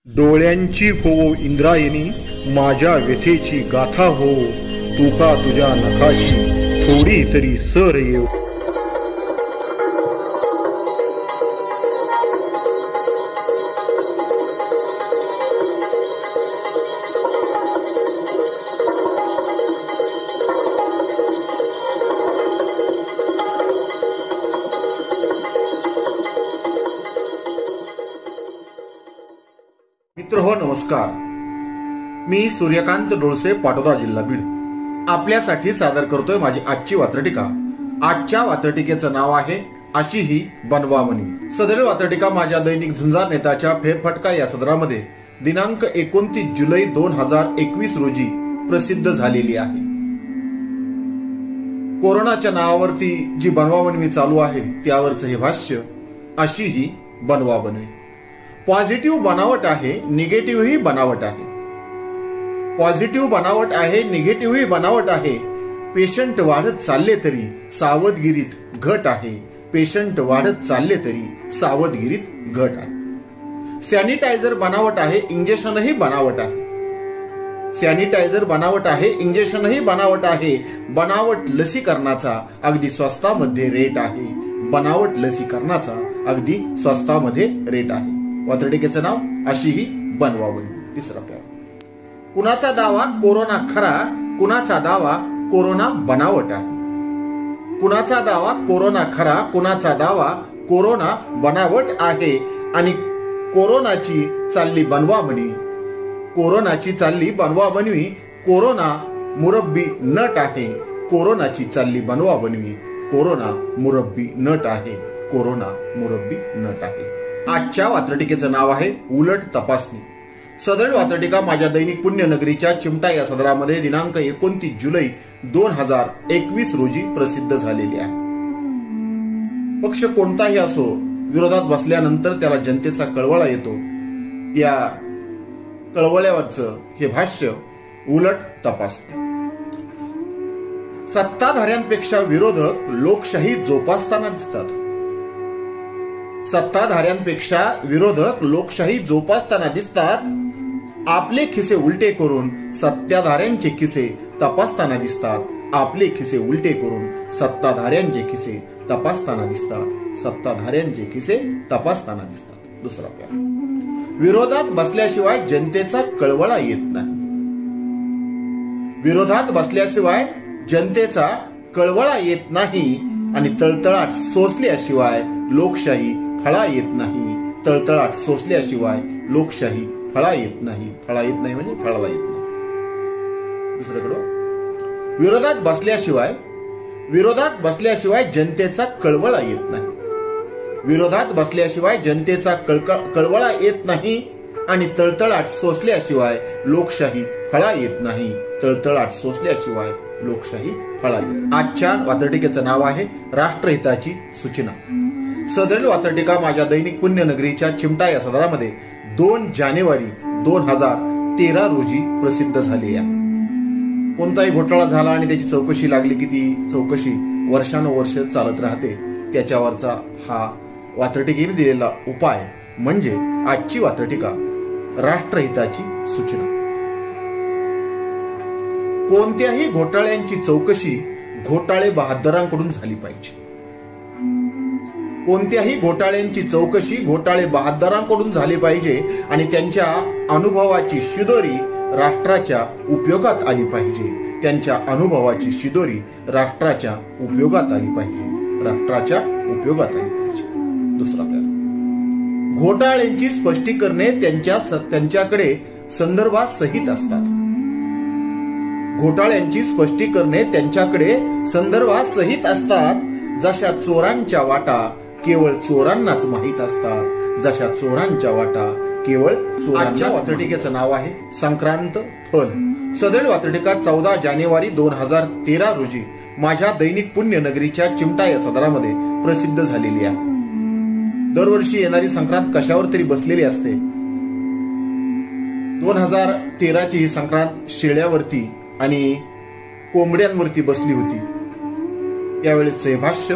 डोळ्यांची हो इंद्रायणी, माझ्या व्यथेची गाथा हो, तुका तुझ्या नखाची थोडी तरी सर येऊ. मित्रहो नमस्कार. मी सूर्यकांत डोळसे, पाटोदा, जिल्हा बीड, आपल्यासाठी सादर करतोय माझी आजची वात्रटिका. आजच्या वात्रटिकेचं नाव आहे अशी ही बनवा बनवी. सदर वात्रटिका माझ्या दैनिक झुंजार नेताच्या फेरफटका या सदरामध्ये दिनांक 29 जुलै 2021 रोजी प्रसिद्ध झालेली आहे. कोरोनाच्या नावावरती जी बनवा बनवी चालू आहे त्यावरचं हे भाष्य अशी ही बनवा बनवी. पॉझिटिव्ह बनावट आहे, निगेटिव्ह ही बनावट आहे. पॉझिटिव्ह बनावट आहे, निगेटिव्ह ही बनावट आहे. पेशंट वाढत चालले तरी सावधगिरीत घट आहे. पेशंट वाढत चालले तरी सावधगिरीत घट आहे. सॅनिटायझर बनावट आहे, इंजेक्शनही बनावट आहे. सॅनिटायझर बनावट आहे, इंजेक्शनही बनावट आहे. बनावट लसीकरणाचा अगदी स्वस्तामध्ये रेट आहे. बनावट लसीकरणाचा अगदी स्वस्तामध्ये रेट आहे. वात्रटिकेचं नाव अशी ही बनवा बनवी. तिसरा प्यारा. कुणाचा दावा कोरोना खरा, कुणाचा दावा कोरोना बनावट आहे. कुणाचा दावा कोरोना खरा, कुणाचा दावा कोरोना बनावट आहे. आणि कोरोनाची चालली बनवा बनवी. कोरोनाची चालली बनवा बनवी. कोरोना मुरब्बी नट आहे. कोरोनाची चालली बनवा बनवी. कोरोना मुरब्बी नट आहे. कोरोना मुरब्बी नट आहे. आजच्या वात्रटिकेचं नाव आहे उलट तपासणी. सदर वात्रटिका माझ्या दैनिक पुण्यनगरीच्या चिमटा या सदरामध्ये दिनांक 29 जुलै 2021 रोजी प्रसिद्ध झालेली आहे. पक्ष कोणताही असो, विरोधात बसल्यानंतर त्याला जनतेचा कळवळा येतो. या कळवळ्यावरचं हे भाष्य उलट तपासणी. सत्ताधाऱ्यांपेक्षा विरोधक लोकशाही जोपासताना दिसतात. सत्ताधाऱ्यांपेक्षा विरोधक लोकशाही जोपासताना दिसतात. आपले खिसे उलटे करून सत्ताधाऱ्यांचे खिसे तपासताना दिसतात. आपले खिसे उलटे करून सत्ताधाऱ्यांचे खिसे तपासताना दिसतात. सत्ताधाऱ्यांचे खिसे तपासताना दिसतात. दुसरा प्यारा. विरोधात बसल्याशिवाय जनतेचा कळवळा येत नाही. विरोधात बसल्याशिवाय जनतेचा कळवळा येत नाही. आणि तळतळाट सोसल्याशिवाय लोकशाही फळा येत नाही. तळतळाट सोसल्याशिवाय लोकशाही फळा येत नाही. फळा येत नाही म्हणजे फळाला येत नाही. दुसरीकडं विरोधात बसल्याशिवाय जनतेचा कळवळा येत नाही. विरोधात बसल्याशिवाय जनतेचा कळवळा येत नाही. आणि तळतळाट सोसल्याशिवाय लोकशाही फळा येत नाही. तळतळाट सोसल्याशिवाय लोकशाही फळा येत. आजच्या वात्रटिकेचं नाव आहे राष्ट्रहिताची सूचना. सदरील वात्रटिका माझ्या दैनिक पुण्यनगरीच्या चिमटा या सदरामध्ये 2 जानेवारी 2013 रोजी प्रसिद्ध झाली आहे. कोणताही घोटाळा झाला आणि त्याची चौकशी लागली की ती चौकशी वर्षानुवर्ष चालत राहते. त्याच्यावरचा हा वात्रटिकेने दिलेला उपाय म्हणजे आजची वात्रटिका राष्ट्रहिताची सूचना. कोणत्याही घोटाळ्यांची चौकशी घोटाळे बहादरांकडून झाली पाहिजे. कोणत्याही घोटाळ्यांची चौकशी घोटाळे बहादरांकडून झाली पाहिजे. आणि त्यांच्या अनुभवाची शिदोरी राष्ट्राच्या उपयोगात आली पाहिजे. त्यांच्या अनुभवाची शिदोरी राष्ट्राच्या उपयोगात आली पाहिजे. राष्ट्राच्या उपयोगात आली पाहिजे. दुसरा प्यारा. घोटाळ्यांची स्पष्टीकरणे त्यांच्याकडे संदर्भात सहित असतात. घोटाळ्यांची स्पष्टीकरणे त्यांच्याकडे संदर्भात सहित असतात. जशा चोरांच्या वाटा केवळ चोरांनाच माहीत असतात. जशा चोरांच्या वाटा केवळ चोरांच्या. वात्रटिकेचं नाव आहे संक्रांत फल. सदर वात्रटिका 14 जानेवारी 2013 रोजी माझ्या दैनिक पुण्यनगरीच्या चिमटा या सदरामध्ये प्रसिद्ध झालेली आहे. दरवर्षी येणारी संक्रांत कशावर तरी बसलेली असते. 2013ची ही संक्रांत शेळ्यावरती आणि कोंबड्यांवरती बसली होती. यावेळेचे भाष्य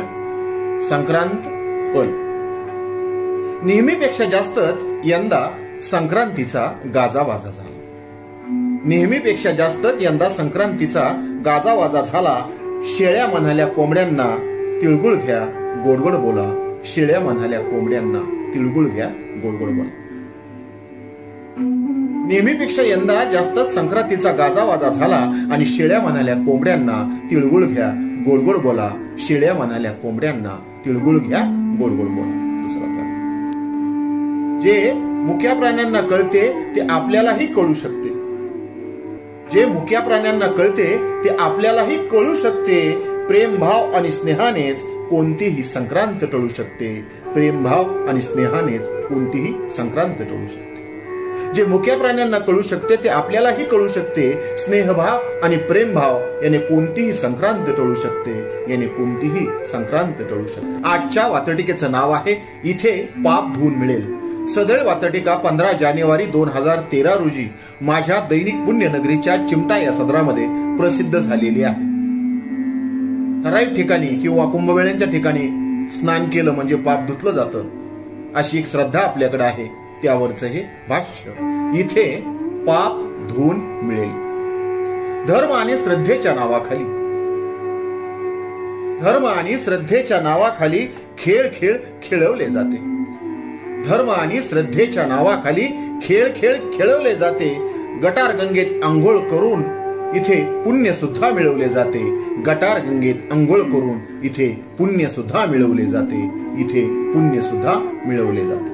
संक्रांत फल. नेहमीपेक्षा जास्तच यंदा संक्रांतीचा गाजावाजा झाला. नेहमीपेक्षा जास्त यंदा संक्रांतीचा गाजावाजा झाला. शेळ्या म्हणाल्या कोंबड्यांना तिळगुळ घ्या गोडगोड बोला. शेळ्या म्हणाल्या कोंबड्यांना तिळगुळ घ्या गोडगोड बोला. नेहमीपेक्षा यंदा जास्त संक्रांतीचा गाजावाजा झाला आणि शेळ्या म्हणाल्या कोंबड्यांना तिळगुळ घ्या गोडगोड बोला. शेळ्या म्हणाल्या कोंबड्यांना तिळगुळ घ्या गोडगोड बोला. दुसरा प्रकार, जे मुक्या प्राण्यांना कळते ते आपल्यालाही कळू शकते. जे मुक्या प्राण्यांना कळते ते आपल्यालाही कळू शकते. प्रेमभाव आणि स्नेहानेच कोणतीही संक्रांत टळू शकते. प्रेमभाव आणि स्नेहानेच कोणतीही संक्रांत टळू शकते. जे मुक्या प्राण्यांना कळू शकते ते आपल्यालाही कळू शकते. स्नेहभाव आणि प्रेमभाव याने कोणतीही संक्रांत टळू शकते. याने कोणतीही संक्रांत टळू शकते. आजच्या वातटिकेचं नाव आहे इथे पाप धुवून मिळेल. सदळ वातटिका 15 जानेवारी 2013 रोजी माझ्या दैनिक पुण्यनगरीच्या चिमटा या सदरामध्ये प्रसिद्ध झालेली आहे. ठराविक ठिकाणी किंवा कुंभमेळ्यांच्या ठिकाणी स्नान केलं म्हणजे पाप धुतलं जातं अशी एक श्रद्धा आपल्याकडे आहे. त्यावरचं हे भाष्य. इथे पाप धुवून मिळेल. धर्म आणि श्रद्धेच्या नावाखाली खेळ खेळवले जाते. धर्म आणि श्रद्धेच्या नावाखाली खेळ खेळवले जाते. गटार गंगेत आंघोळ करून इथे पुण्य सुद्धा मिळवले जाते. गटार गंगेत आंघोळ करून इथे पुण्य सुद्धा मिळवले जाते. इथे पुण्य सुद्धा मिळवले जाते.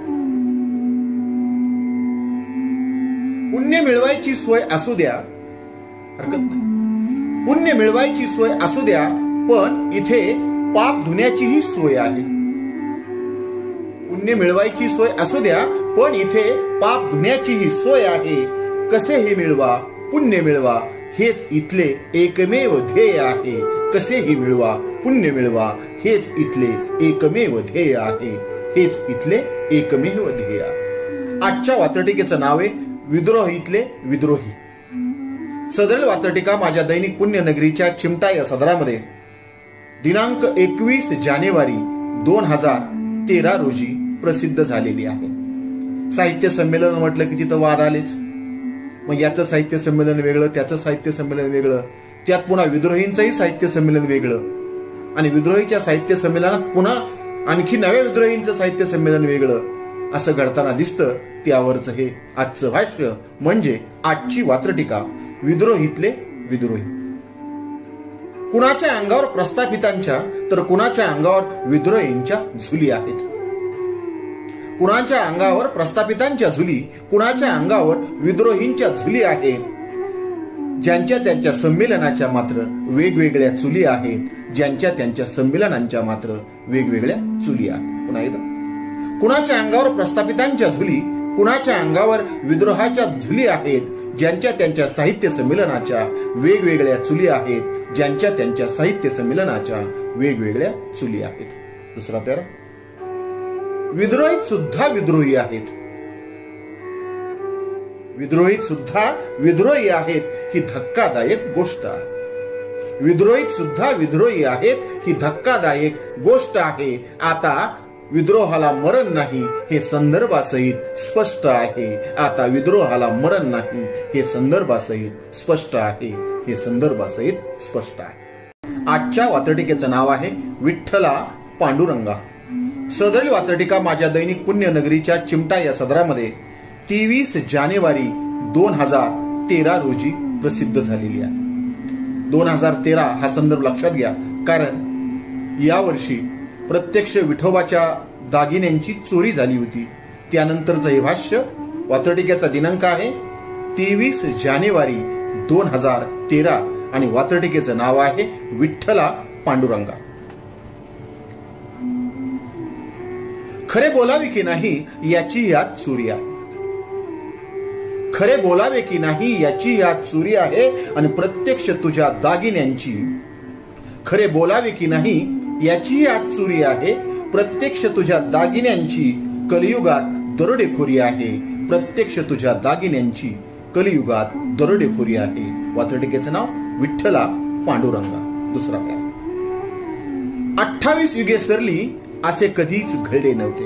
पुण्य मिळवायची सोय असू द्या, हरकत नाही. पुण्य मिळवायची सोय असू द्या, पण इथे पाप धुण्याचीही सोय आहे. पुण्य मिळवायची सोय असू द्या, पण इथे पाप धुण्याचीही सोय आहे. कसेही मिळवा पुण्य मिळवा हेच इथले एकमेव ध्येय आहे. कसेही मिळवा पुण्य मिळवा हेच इथले एकमेव ध्येय आहे. हेच इथले एकमेव ध्येय आहे. आजच्या वातटिकेचं नाव आहे विद्रोहीतले विद्रोही. सदळ वातटिका माझ्या दैनिक पुण्यनगरीच्या चिमटा या सदरामध्ये दिनांक 21 जानेवारी 2013 रोजी प्रसिद्ध झालेली आहे. साहित्य संमेलन म्हटलं की तिथं वाद आलेच. मग याचं साहित्य संमेलन वेगळं, त्याचं साहित्य संमेलन वेगळं, त्यात पुन्हा विद्रोहींचंही साहित्य संमेलन वेगळं आणि विद्रोहीच्या साहित्य संमेलनात पुन्हा आणखी नव्या विद्रोहींचं साहित्य संमेलन वेगळं असं घडताना दिसतं. त्यावरचं हे आजचं भाष्य म्हणजे आजची वात्रटिका विद्रोहीतले विद्रोही. कुणाच्या अंगावर प्रस्थापितांच्या तर कुणाच्या अंगावर विद्रोहींच्या झुली आहेत. कुणाच्या अंगावर प्रस्थापितांच्या झुली, कुणाच्या अंगावर विद्रोहींच्या झुली आहेत. ज्यांच्या त्यांच्या संमेलनाच्या मात्र वेगवेगळ्या चुली आहेत. ज्यांच्या त्यांच्या संमेलनांच्या मात्र वेगवेगळ्या चुली आहेत. पुन्हा एकदा, कुणाच्या अंगावर प्रस्थापितांच्या झुली, कुणाच्या अंगावर विद्रोहाच्या झुली आहेत. ज्यांच्या त्यांच्या साहित्य संमेलनाच्या वेगवेगळ्या चुली आहेत. ज्यांच्या त्यांच्या साहित्य संमेलनाच्या वेगवेगळ्या चुली आहेत. दुसरा पॅरा, विद्रोहीत सुद्धा विद्रोही आहेत. विद्रोहीत सुद्धा विद्रोही आहेत ही धक्कादायक गोष्ट आहे. विद्रोहीत सुद्धा विद्रोही आहेत ही धक्कादायक गोष्ट आहे. आता विद्रोहाला मरण नाही हे संदर्भासहित स्पष्ट आहे. आता विद्रोहाला मरण नाही हे संदर्भासहित स्पष्ट आहे. हे संदर्भासहित स्पष्ट आहे. आजच्या वातटिकेचं नाव आहे विठ्ठला पांडुरंगा. सदरील वातटिका माझ्या दैनिक पुण्यनगरीच्या चिमटा या सदरामध्ये 23 जानेवारी 2013 रोजी प्रसिद्ध झालेली आहे. 2013 हा संदर्भ लक्षात घ्या, कारण यावर्षी प्रत्यक्ष विठोबाच्या दागिन्यांची चोरी झाली होती. त्यानंतरचं हे भाष्य. वातटिकेचा दिनांक आहे 23 जानेवारी 2013 आणि वातटिकेचं नाव आहे विठ्ठला पांडुरंगा. खरे बोलावे की नाही याची यात चोरी आहे. खरे बोलावे की नाही याची यात चोरी आहे आणि प्रत्यक्ष तुझ्या दागिन्यांची. खरे बोलावे की नाही याची यात चोरी आहे. प्रत्यक्ष तुझ्या दागिन्यांची कलियुगात दरोडेखोरी आहे. प्रत्यक्ष तुझ्या दागिन्यांची कलियुगात दरोडेखोरी आहे. वातटिकेचं नाव विठ्ठला पांडुरंगा. दुसरा काय, 28 युगे सरली असे कधीच घडले नव्हते.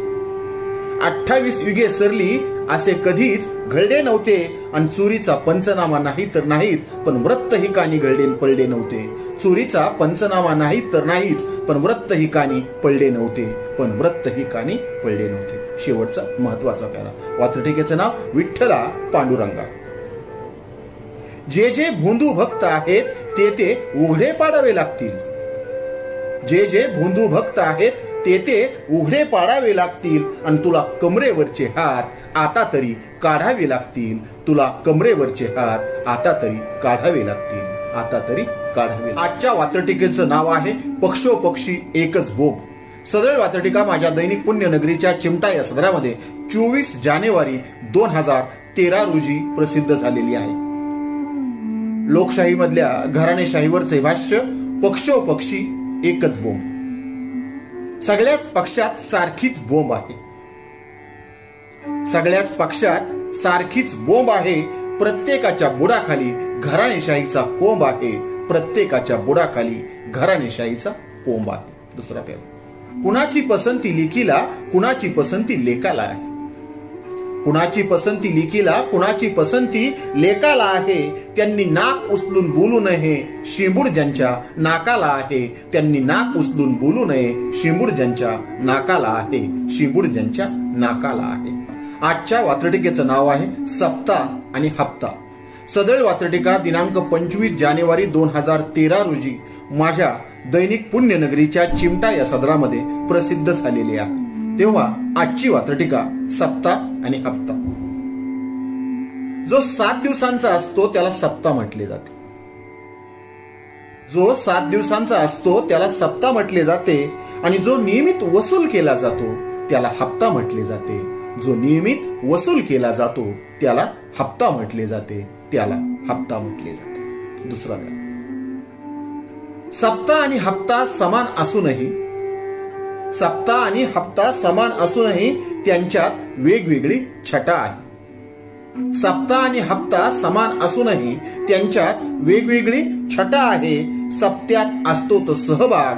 28 युगे सरली असे कधीच घडले नव्हते आणि चोरीचा पंचनामा नाही तर नाहीच पण व्रत ही कानी घडले पडले नव्हते. चोरीचा पंचनामा नाही तर नाहीच पण व्रत ही कानी पडले नव्हते. पण व्रत ही कानी पडले नव्हते. शेवटचा महत्वाचा प्यारा. वात्रटिकेचं नाव विठ्ठला पांडुरंगा. जे जे भोंदू भक्त आहेत ते ते उघडे पाडावे लागतील. जे जे भोंदू भक्त आहेत ते ते उघडे पाडावे लागतील आणि तुला कमरेवरचे हात आता तरी काढावे लागतील. तुला कमरेवरचे हात आता तरी काढावे लागतील. आता तरी काढावे. आजच्या वात्रटिकेचं नाव आहे पक्षोपक्षी एकच बोब. सदळ वात्रटिका माझ्या दैनिक पुण्यनगरीच्या चिमटा या सदरामध्ये 24 जानेवारी 2013 रोजी प्रसिद्ध झालेली आहे. लोकशाही मधल्या घराणेशाहीवरचे भाष्य पक्षोपक्षी एकच बोंब. सगळ्याच पक्षात सारखीच बोंब आहे. सगळ्याच पक्षात सारखीच बोंब आहे. प्रत्येकाच्या बुडाखाली घराणेशाहीचा कोंब आहे. प्रत्येकाच्या बुडाखाली घराणेशाहीचा कोंब आहे. दुसरा पेरा. कुणाची पसंती लेकीला कुणाची पसंती लेकाला आहे. कुणाची पसंती लेकीला कुणाची पसंती लेकाला आहे. त्यांनी नाक उचलून बोलू नये शिंबूड ज्यांच्या नाकाला आहे. त्यांनी नाक उचलून बोलू नये शिंबूड ज्यांच्या नाकाला आहे. शिंबूड ज्यांच्या नाकाला आहे. आजच्या वात्रटिकेचं नाव आहे सप्ताह आणि हप्ता. सदळ वात्रटिका दिनांक 25 जानेवारी 2013 रोजी माझ्या दैनिक पुण्यनगरीच्या चिमटा या सदरामध्ये प्रसिद्ध झालेली आहे. तेव्हा आजची वात्रटिका सप्ताह आणि हप्ता. जो 7 दिवसांचा असतो त्याला सप्ताह म्हटले जाते. जो 7 दिवसांचा असतो त्याला सप्ताह म्हटले जाते आणि जो नियमित वसूल केला जातो त्याला हप्ता म्हटले जाते. जो नियमित वसूल केला जातो त्याला हप्ता म्हटले जाते. त्याला हप्ता म्हटले जाते. दुसरा प्यारा. सप्ताह आणि हप्ता समान असूनही सप्ताह आणि हप्ता समान असूनही त्यांच्यात वेगवेगळी छटा आहे. सप्ताह आणि हप्ता समान असूनही त्यांच्यात वेगवेगळी छटा आहे. सप्त्यात असतो तो सहभाग.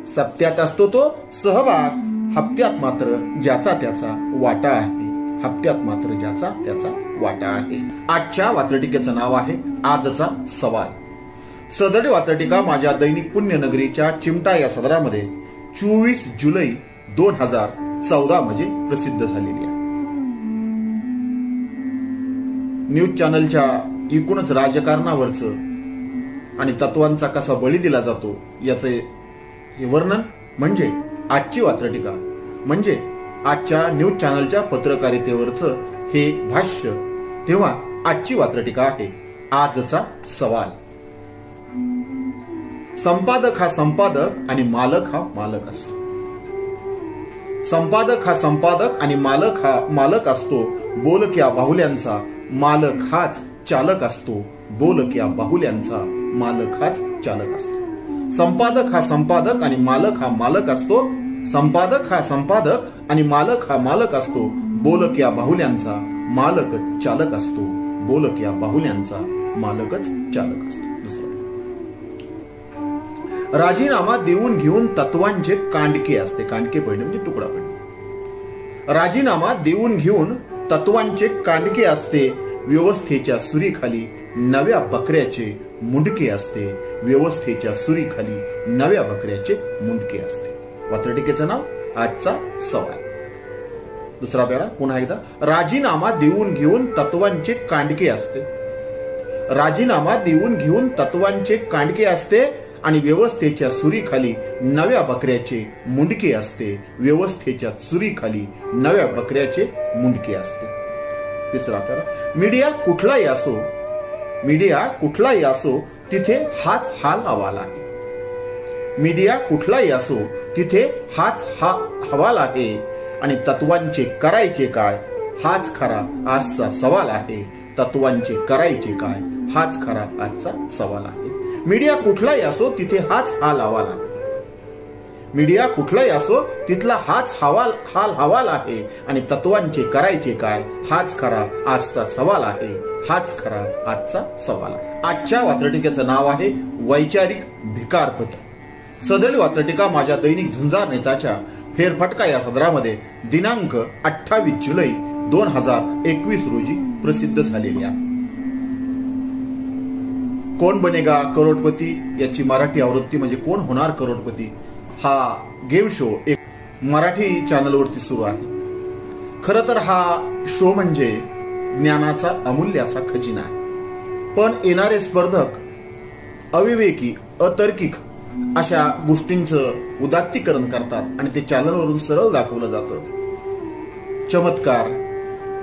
सप्त्यात असतो तो सहभाग. हप्त्यात मात्र ज्याचा त्याचा वाटा आहे. हप्त्यात मात्र ज्याचा त्याचा वाटा आहे. आजच्या वात्रटिकेचं नाव आहे आजचा सवाल. सदळ वात्रटिका माझ्या दैनिक पुण्यनगरीच्या चिमटा या सदरामध्ये 24 जुलै 2014 मध्ये प्रसिद्ध झालेली आहे. न्यूज चॅनलच्या एकूणच राजकारणावरच आणि तत्वांचा कसा बळी दिला जातो याचे हे वर्णन म्हणजे आजची वात्रटिका. म्हणजे आजच्या न्यूज चॅनलच्या पत्रकारितेवरच हे भाष्य. तेव्हा आजची वात्रटिका आहे आजचा सवाल. संपादक हा संपादक आणि मालक हा मालक असतो. संपादक हा संपादक आणि मालक हा मालक असतो. बोलक्या बाहुल्यांचा मालक हाच चालक असतो. बोलक्या बाहुल्यांचा मालक हाच चालक असतो. संपादक हा संपादक आणि मालक हा मालक असतो. संपादक हा संपादक आणि मालक हा मालक असतो. बोलक्या बाहुल्यांचा मालकच चालक असतो. बोलक्या बाहुल्यांचा मालकच चालक असतो. राजीनामा देऊन घेऊन तत्वांचे कांडके असते. कांडके पडणे म्हणजे तुकडा पडणे. राजीनामा देऊन घेऊन तत्वांचे कांडके असते. व्यवस्थेच्या सुरीखाली नव्या बकऱ्याचे मुंडके असते. व्यवस्थेच्या सुरीखाली नव्या बकऱ्याचे मुंडके असते. वात्रटिकेचं नाव आजचा सवाल. दुसरा प्यारा पुन्हा एकदा. राजीनामा देऊन घेऊन तत्वांचे कांडके असते. राजीनामा देऊन घेऊन तत्वांचे कांडके असते आणि व्यवस्थेच्या सुरीखाली नव्या बकऱ्याचे मुंडके असते. व्यवस्थेच्या सुरीखाली नव्या बकऱ्याचे मुंडके असते. तिसरा प्यारा. मीडिया कुठलाही असो मीडिया कुठलाही असो तिथे हाच हाल हवाल आहे. मीडिया कुठलाही असो तिथे हाच हवाल आहे आणि तत्वांचे करायचे काय हाच खरा आजचा सवाल आहे. तत्वांचे करायचे काय हाच खरा आजचा सवाल आहे. मीडिया कुठलाही असो तिथे हाच हाल हवाल आहे. मीडिया कुठलाही असो तिथला हाच हाल हवाल आहे आणि तत्वांचे करायचे काय हाच खरा आजचा सवाल आहे. हाच खरा आजचा सवाल आहे. आजच्या वात्रटिकेचं नाव आहे वैचारिक भिकारपत्र. सदळ वात्रटिका माझ्या दैनिक झुंजार नेताच्या फेरफटका या सदरामध्ये दिनांक 28 जुलै 2021 रोजी प्रसिद्ध झालेली आहे. कोण बनेगा करोडपती याची मराठी आवृत्ती म्हणजे कोण होणार करोडपती हा गेम शो एक मराठी चॅनलवरती सुरू आहे. खरं तर हा शो म्हणजे ज्ञानाचा अमूल्य असा खजिना आहे. पण येणारे स्पर्धक अविवेकी अतार्किक अशा गोष्टींचं उदात्तीकरण करतात आणि ते चॅनलवरून सरळ दाखवलं जातं.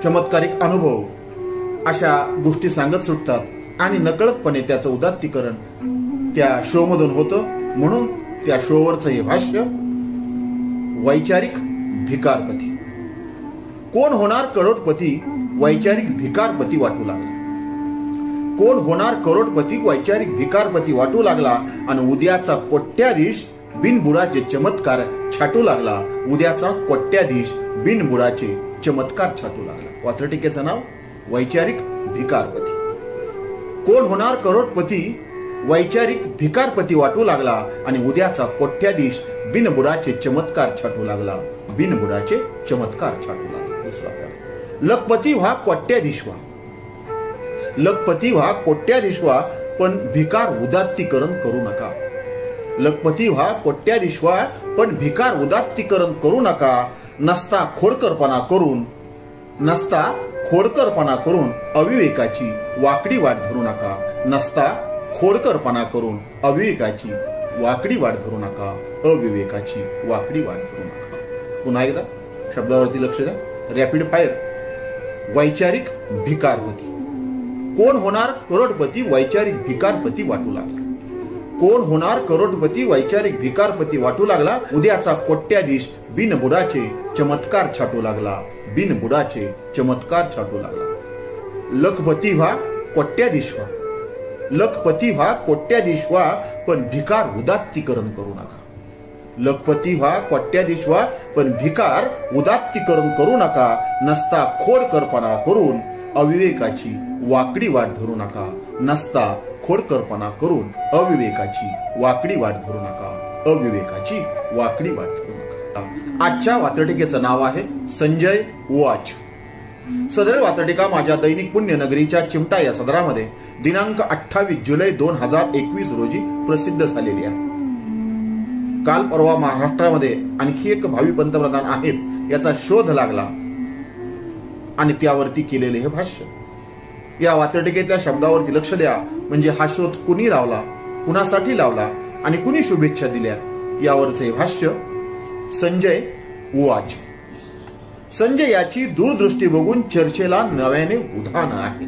चमत्कारिक अनुभव अशा गोष्टी सांगत सुटतात आणि नकळतपणे त्याचं उदात्तीकरण त्या शो मधून होतं. म्हणून त्या शोवरचं हे भाष्य वैचारिक भिकारपती. कोण होणार करोडपती वैचारिक भिकारपती वाटू लागला. कोण होणार करोडपती वैचारिक भिकारपती वाटू लागला आणि उद्याचा कोट्याधीश बिनबुडाचे चमत्कार छाटू लागला. उद्याचा कोट्याधीश बिनबुडाचे चमत्कार छाटू लागला. वात्रटिकेचं नाव वैचारिक भिकारपती. कोण होणार करोडपती वैचारिक भिकारपती वाटू लागला आणि उद्याचा कोट्याधीश बिनबुडाचे चमत्कार छाटू लागला. बिनबुडाचे चमत्कार छाटू लागला. दुसरा लखपती व्हा कोट्याधीश व्हा. लखपती व्हा कोट्याधीश व्हा पण भिकार उदात्तीकरण करू नका. लखपती व्हा कोट्याधीश व्हा पण भिकार उदात्तीकरण करू नका. नसता खोडकरपणा करून अविवेकाची वाकडी वाट धरू नका. नसता खोडकरपणा करून अविवेकाची वाकडी वाट धरू नका. अविवेकाची वाकडी वाट धरू नका. पुन्हा एकदा शब्दावरती लक्ष द्या. Rapid fire. वैचारिक भिकारपती. कोण होणार करोडपती वैचारिक भिकारपती वाटू लागला. कोण होणार करोडपती वैचारिक भिकारपती वाटू लागला. उद्याचा कोट्याधीश बिनबुडाचे चमत्कार छाटू लागला. बिनबुडाचे चमत्कार छाटू लागला. लखपती व्हा कोट्याधीश व्हा. लखपती व्हा कोट्याधीश व्हा पण भिकार उदात्तीकरण करू नका. लखपती व्हा कोट्याधीश व्हा पण भिकार उदात्तीकरण करू नका. नसता खोडकरपणा करून अविवेकाची वाकडी वाट धरू नका. नसता खोडकरपणा करून अविवेकाची वाकडी वाट धरू नका. अविवेकाची वाकडी वाट धरू नका. आजच्या वात्रटिकेचं नाव आहे संजय ओआच. सदर वात्रटिका माझ्या दैनिक पुण्यनगरीच्या चिमटा या सदरामध्ये दिनांक 28 जुलै 2021 रोजी प्रसिद्ध झालेली आहे. काल परवा महाराष्ट्रामध्ये आणखी एक भावी पंतप्रधान आहेत याचा शोध लागला आणि त्यावरती केलेले हे भाष्य. या वात्रटिकेतल्या शब्दावरती लक्ष द्या. म्हणजे हा शोध कुणी लावला, कुणासाठी लावला आणि कुणी शुभेच्छा दिल्या यावरचे हे भाष्य संजय ओआच. संजय याची दूरदृष्टी बघून चर्चेला नव्याने उधाण आहे.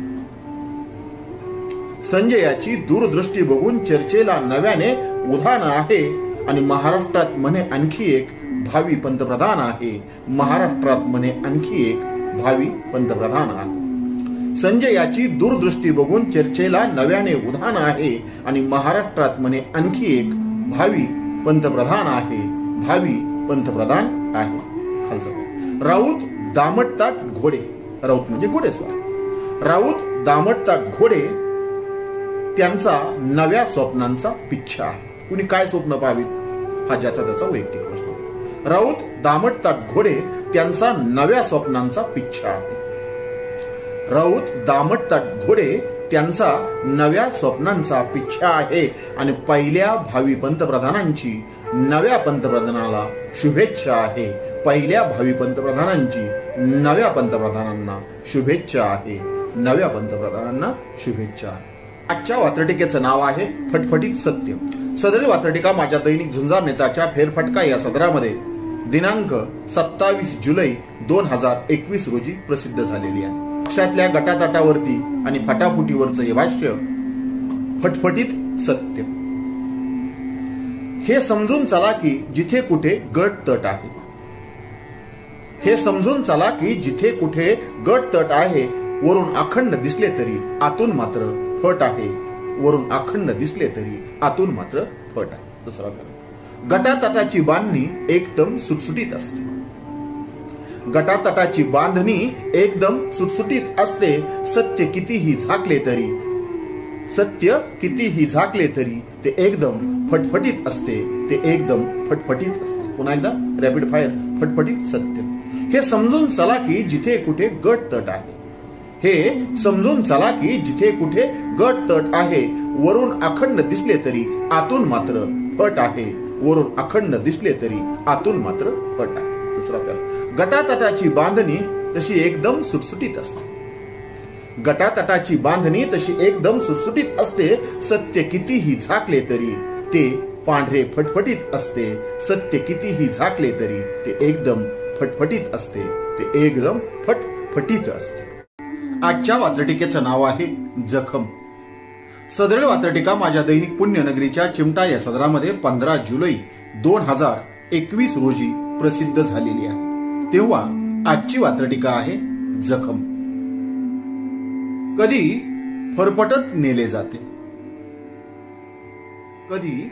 संजय याची दूरदृष्टी बघून चर्चेला नव्याने उधाण आहे आणि महाराष्ट्रात म्हणे आणखी एक भावी पंतप्रधान आहे. महाराष्ट्रात म्हणे आणखी एक भावी पंतप्रधान आहे. संजय याची दूरदृष्टी बघून चर्चेला नव्याने उधाण आहे आणि महाराष्ट्रात म्हणे आणखी एक भावी पंतप्रधान आहे. भावी पंतप्रधान आहे. खालचा राऊत दामटतात घोडे. राऊत म्हणजे घोडेस्वार. राऊत दामटतात घोडे त्यांचा नव्या स्वप्नांचा पिच्छा आहे. कुणी काय स्वप्न पाहावीत हा ज्याचा त्याचा वैयक्तिक प्रश्न. राऊत दामटतात घोडे त्यांचा नव्या स्वप्नांचा पिच्छा आहे. राऊत दामटतात घोडे त्यांचा नव्या स्वप्नांचा पिच्छा आहे आणि पहिल्या भावी पंतप्रधानांची नव्या पंतप्रधानाला शुभेच्छा आहे. पहिल्या भावी पंतप्रधानांची नव्या पंतप्रधानांना शुभेच्छा आहे. नव्या पंतप्रधानांना शुभेच्छा आहे. आजच्या वात्रटिकेचं नाव आहे फटफटीत सत्य. सदर वात्रटिका माझ्या दैनिक झुंजार नेताच्या फेरफटका या सदरामध्ये दिनांक 27 जुलै 2021 रोजी प्रसिद्ध झालेली आहे. पक्षातल्या गटातटावरती आणि फटाफुटीवरचं हे भाष्य फटफटीत सत्य. हे समजून चला की जिथे कुठे गट तट आहे. हे समजून चला की जिथे कुठे गट तट आहे. वरून अखंड दिसले तरी आतून मात्र फट आहे. वरून अखंड दिसले तरी आतून मात्र फट आहे. दुसरा गटातटाची बांधणी एकदम सुटसुटीत असते. गटातटाची बांधणी एकदम सुटसुटीत असते. सत्य कितीही झाकले तरी ते एकदम फटफटीत असते. ते एकदम फटफटीत असते. पुन्हा एकदा रॅपिड फायर. फटफटीत सत्य. हे समजून चला की जिथे कुठे गट तट आहे, हे समजून चला की जिथे कुठे गट तट आहे, वरून अखंड दिसले तरी आतून मात्र फट आहे, वरून अखंड दिसले तरी आतून मात्र फट आहे. दुसरा प्याला. गटातटाची बांधणी तशी एकदम सुटसुटीत असते. गटातटाची बांधणी तशी एकदम सुटसुटीत असते. सत्य कितीही झाकले तरी ते पांढरे फटफटीत असते. सत्य कितीही झाकले तरी ते एकदम फटफटीत असते. ते एकदम फटफटीत असते. आजच्या वात्रटिकेचं नाव आहे जखम. सदरील वात्रटिका माझ्या दैनिक पुण्यनगरीच्या चिमटा या सदरामध्ये 15 जुलै 2021 रोजी प्रसिद्ध झालेली आहे. तेव्हा आजची वात्रटिका आहे जखम. कधी फरफटत नेले जाते, कधी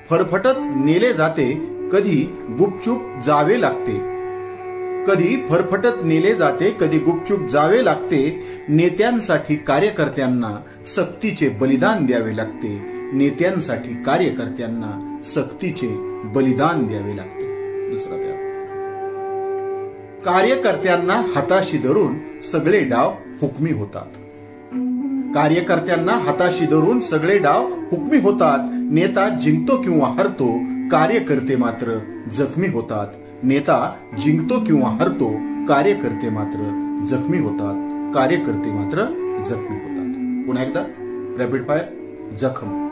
फरफटत नेले जाते, कधी गुपचूप जावे लागते. कधी फरफटत नेले जाते, कधी गुपचूप जावे लागते. नेत्यांसाठी कार्यकर्त्यांना सक्तीचे बलिदान द्यावे लागते. नेत्यांसाठी कार्यकर्त्यांना सक्तीचे बलिदान द्यावे लागते. दुसरा प्यार. कार्यकर्त्यांना हाताशी धरून सगळे डाव हुकमी होतात. कार्यकर्त्यांना हाताशी धरून सगळे डाव हुकमी होतात. नेता जिंकतो किंवा हरतो, कार्यकर्ते मात्र जखमी होतात. नेता जिंकतो किंवा हरतो, कार्यकर्ते मात्र जखमी होतात. कार्यकर्ते मात्र जखमी होतात. पुन्हा एकदा रॅपिड फायर. जखम.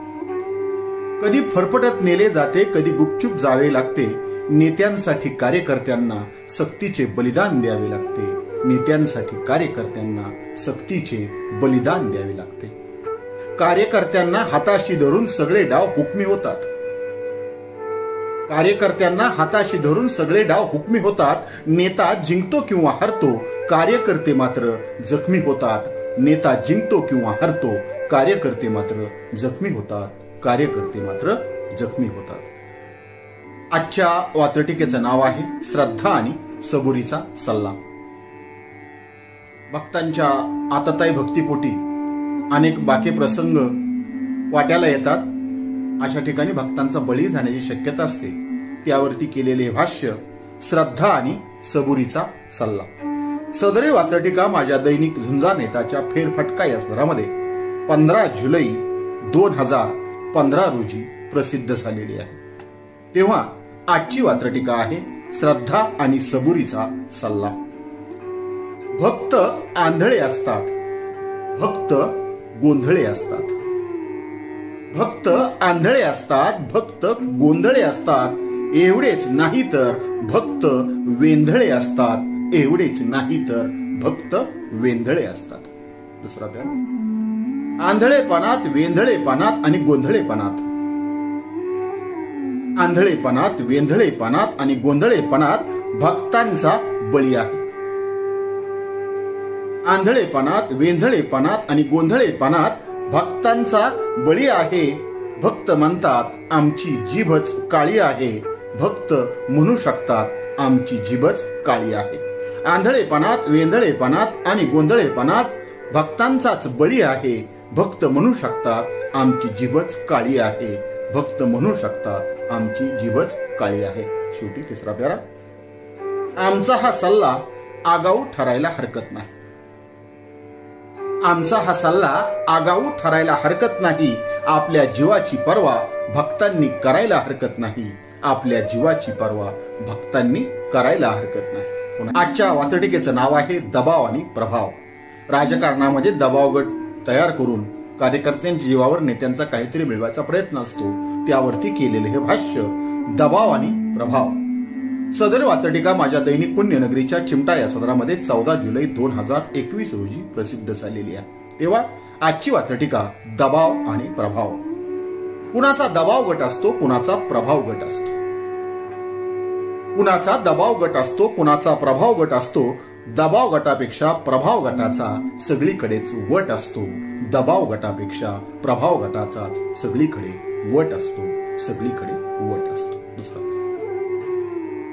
कधी फरफटत नेले जाते, कधी गुपचूप जावे लागते. नेत्यांसाठी कार्यकर्त्यांना सक्तीचे बलिदान द्यावे लागते. नेत्यांसाठी कार्यकर्त्यांना सक्तीचे बलिदान द्यावे लागते. कार्यकर्त्यांना हाताशी धरून सगळे डाव हुकमी होतात. कार्यकर्त्यांना हाताशी धरून सगळे डाव हुकमी होतात. नेता जिंकतो किंवा हरतो, कार्यकर्ते मात्र जखमी होतात. नेता जिंकतो किंवा हरतो, कार्यकर्ते मात्र जखमी होतात. कार्यकर्ते मात्र जखमी होतात. आजच्या वात्रटिकेचं नाव आहे श्रद्धा आणि सबुरीचा सल्ला. भक्तांच्या आततायी भक्तीपोटी अनेक बाकी प्रसंग वाट्याला येतात. अशा ठिकाणी भक्तांचा बळी जाण्याची शक्यता असते. त्यावरती केलेले भाष्य श्रद्धा आणि सबुरीचा सल्ला. सदरील वात्रटिका माझ्या दैनिक झुंजार नेताच्या फेरफटका या सदरामध्ये 15 जुलै 2015 रोजी प्रसिद्ध झालेली आहे. तेव्हा आजची वात्रटिका आहे श्रद्धा आणि सबुरीचा सल्ला. भक्त आंधळे असतात, भक्त गोंधळे असतात. भक्त आंधळे असतात, भक्त गोंधळे असतात. एवढेच नाही तर भक्त वेंधळे असतात. एवढेच नाही तर भक्त वेंधळे असतात. दुसरा प्यार. आंधळेपणात, वेंधळेपणात आणि गोंधळेपणात. आंधळेपणात, वेंधळेपणात आणि गोंधळेपणात भक्तांचा बळी आहे. आंधळेपणात, वेंधळेपणात आणि गोंधळेपणात भक्तांचा बळी आहे. भक्त म्हणतात आमची जीभच काळी आहे. भक्त म्हणू शकतात आमची जीभच काळी आहे. आंधळेपणात, वेंधळेपणात आणि गोंधळेपणात भक्तांचाच बळी आहे. भक्त म्हणू शकतात आमची जीभच काळी आहे. भक्त म्हणू शकतात आमची जीभच काळी आहे. शेवटी तिसरा प्यारा. आमचा हा सल्ला आगाऊ ठरायला हरकत नाही. आमचा हा सल्ला आगाऊ ठरायला हरकत नाही. आपल्या जीवाची पर्वा भक्तांनी करायला हरकत नाही. आपल्या जीवाची पर्वा भक्तांनी करायला हरकत नाही. आजच्या वात्रटिकेचं नाव आहे दबाव आणि प्रभाव. राजकारणामध्ये दबाव गट तयार करून कार्यकर्त्यांच्या जीवावर नेत्यांचा काहीतरी मिळवायचा प्रयत्न असतो. त्यावरती केलेले हे भाष्य दबाव आणि प्रभाव. सदर वात्रटिका माझ्या दैनिक पुण्यनगरीच्या चिमटा या सदरामध्ये 14 जुलै 2021 रोजी प्रसिद्ध झालेली आहे. तेव्हा आजची वात्रटिका दबाव आणि प्रभाव. कुणाचा दबाव गट असतो, कुणाचा प्रभाव गट असतो. कुणाचा दबाव गट असतो, कुणाचा प्रभाव गट असतो. दबाव गटापेक्षा प्रभाव गटाचा सगळीकडेच वट असतो. दबाव गटापेक्षा प्रभाव गटाचाच सगळीकडे वट असतो. सगळीकडे वट असतो. दुसरा.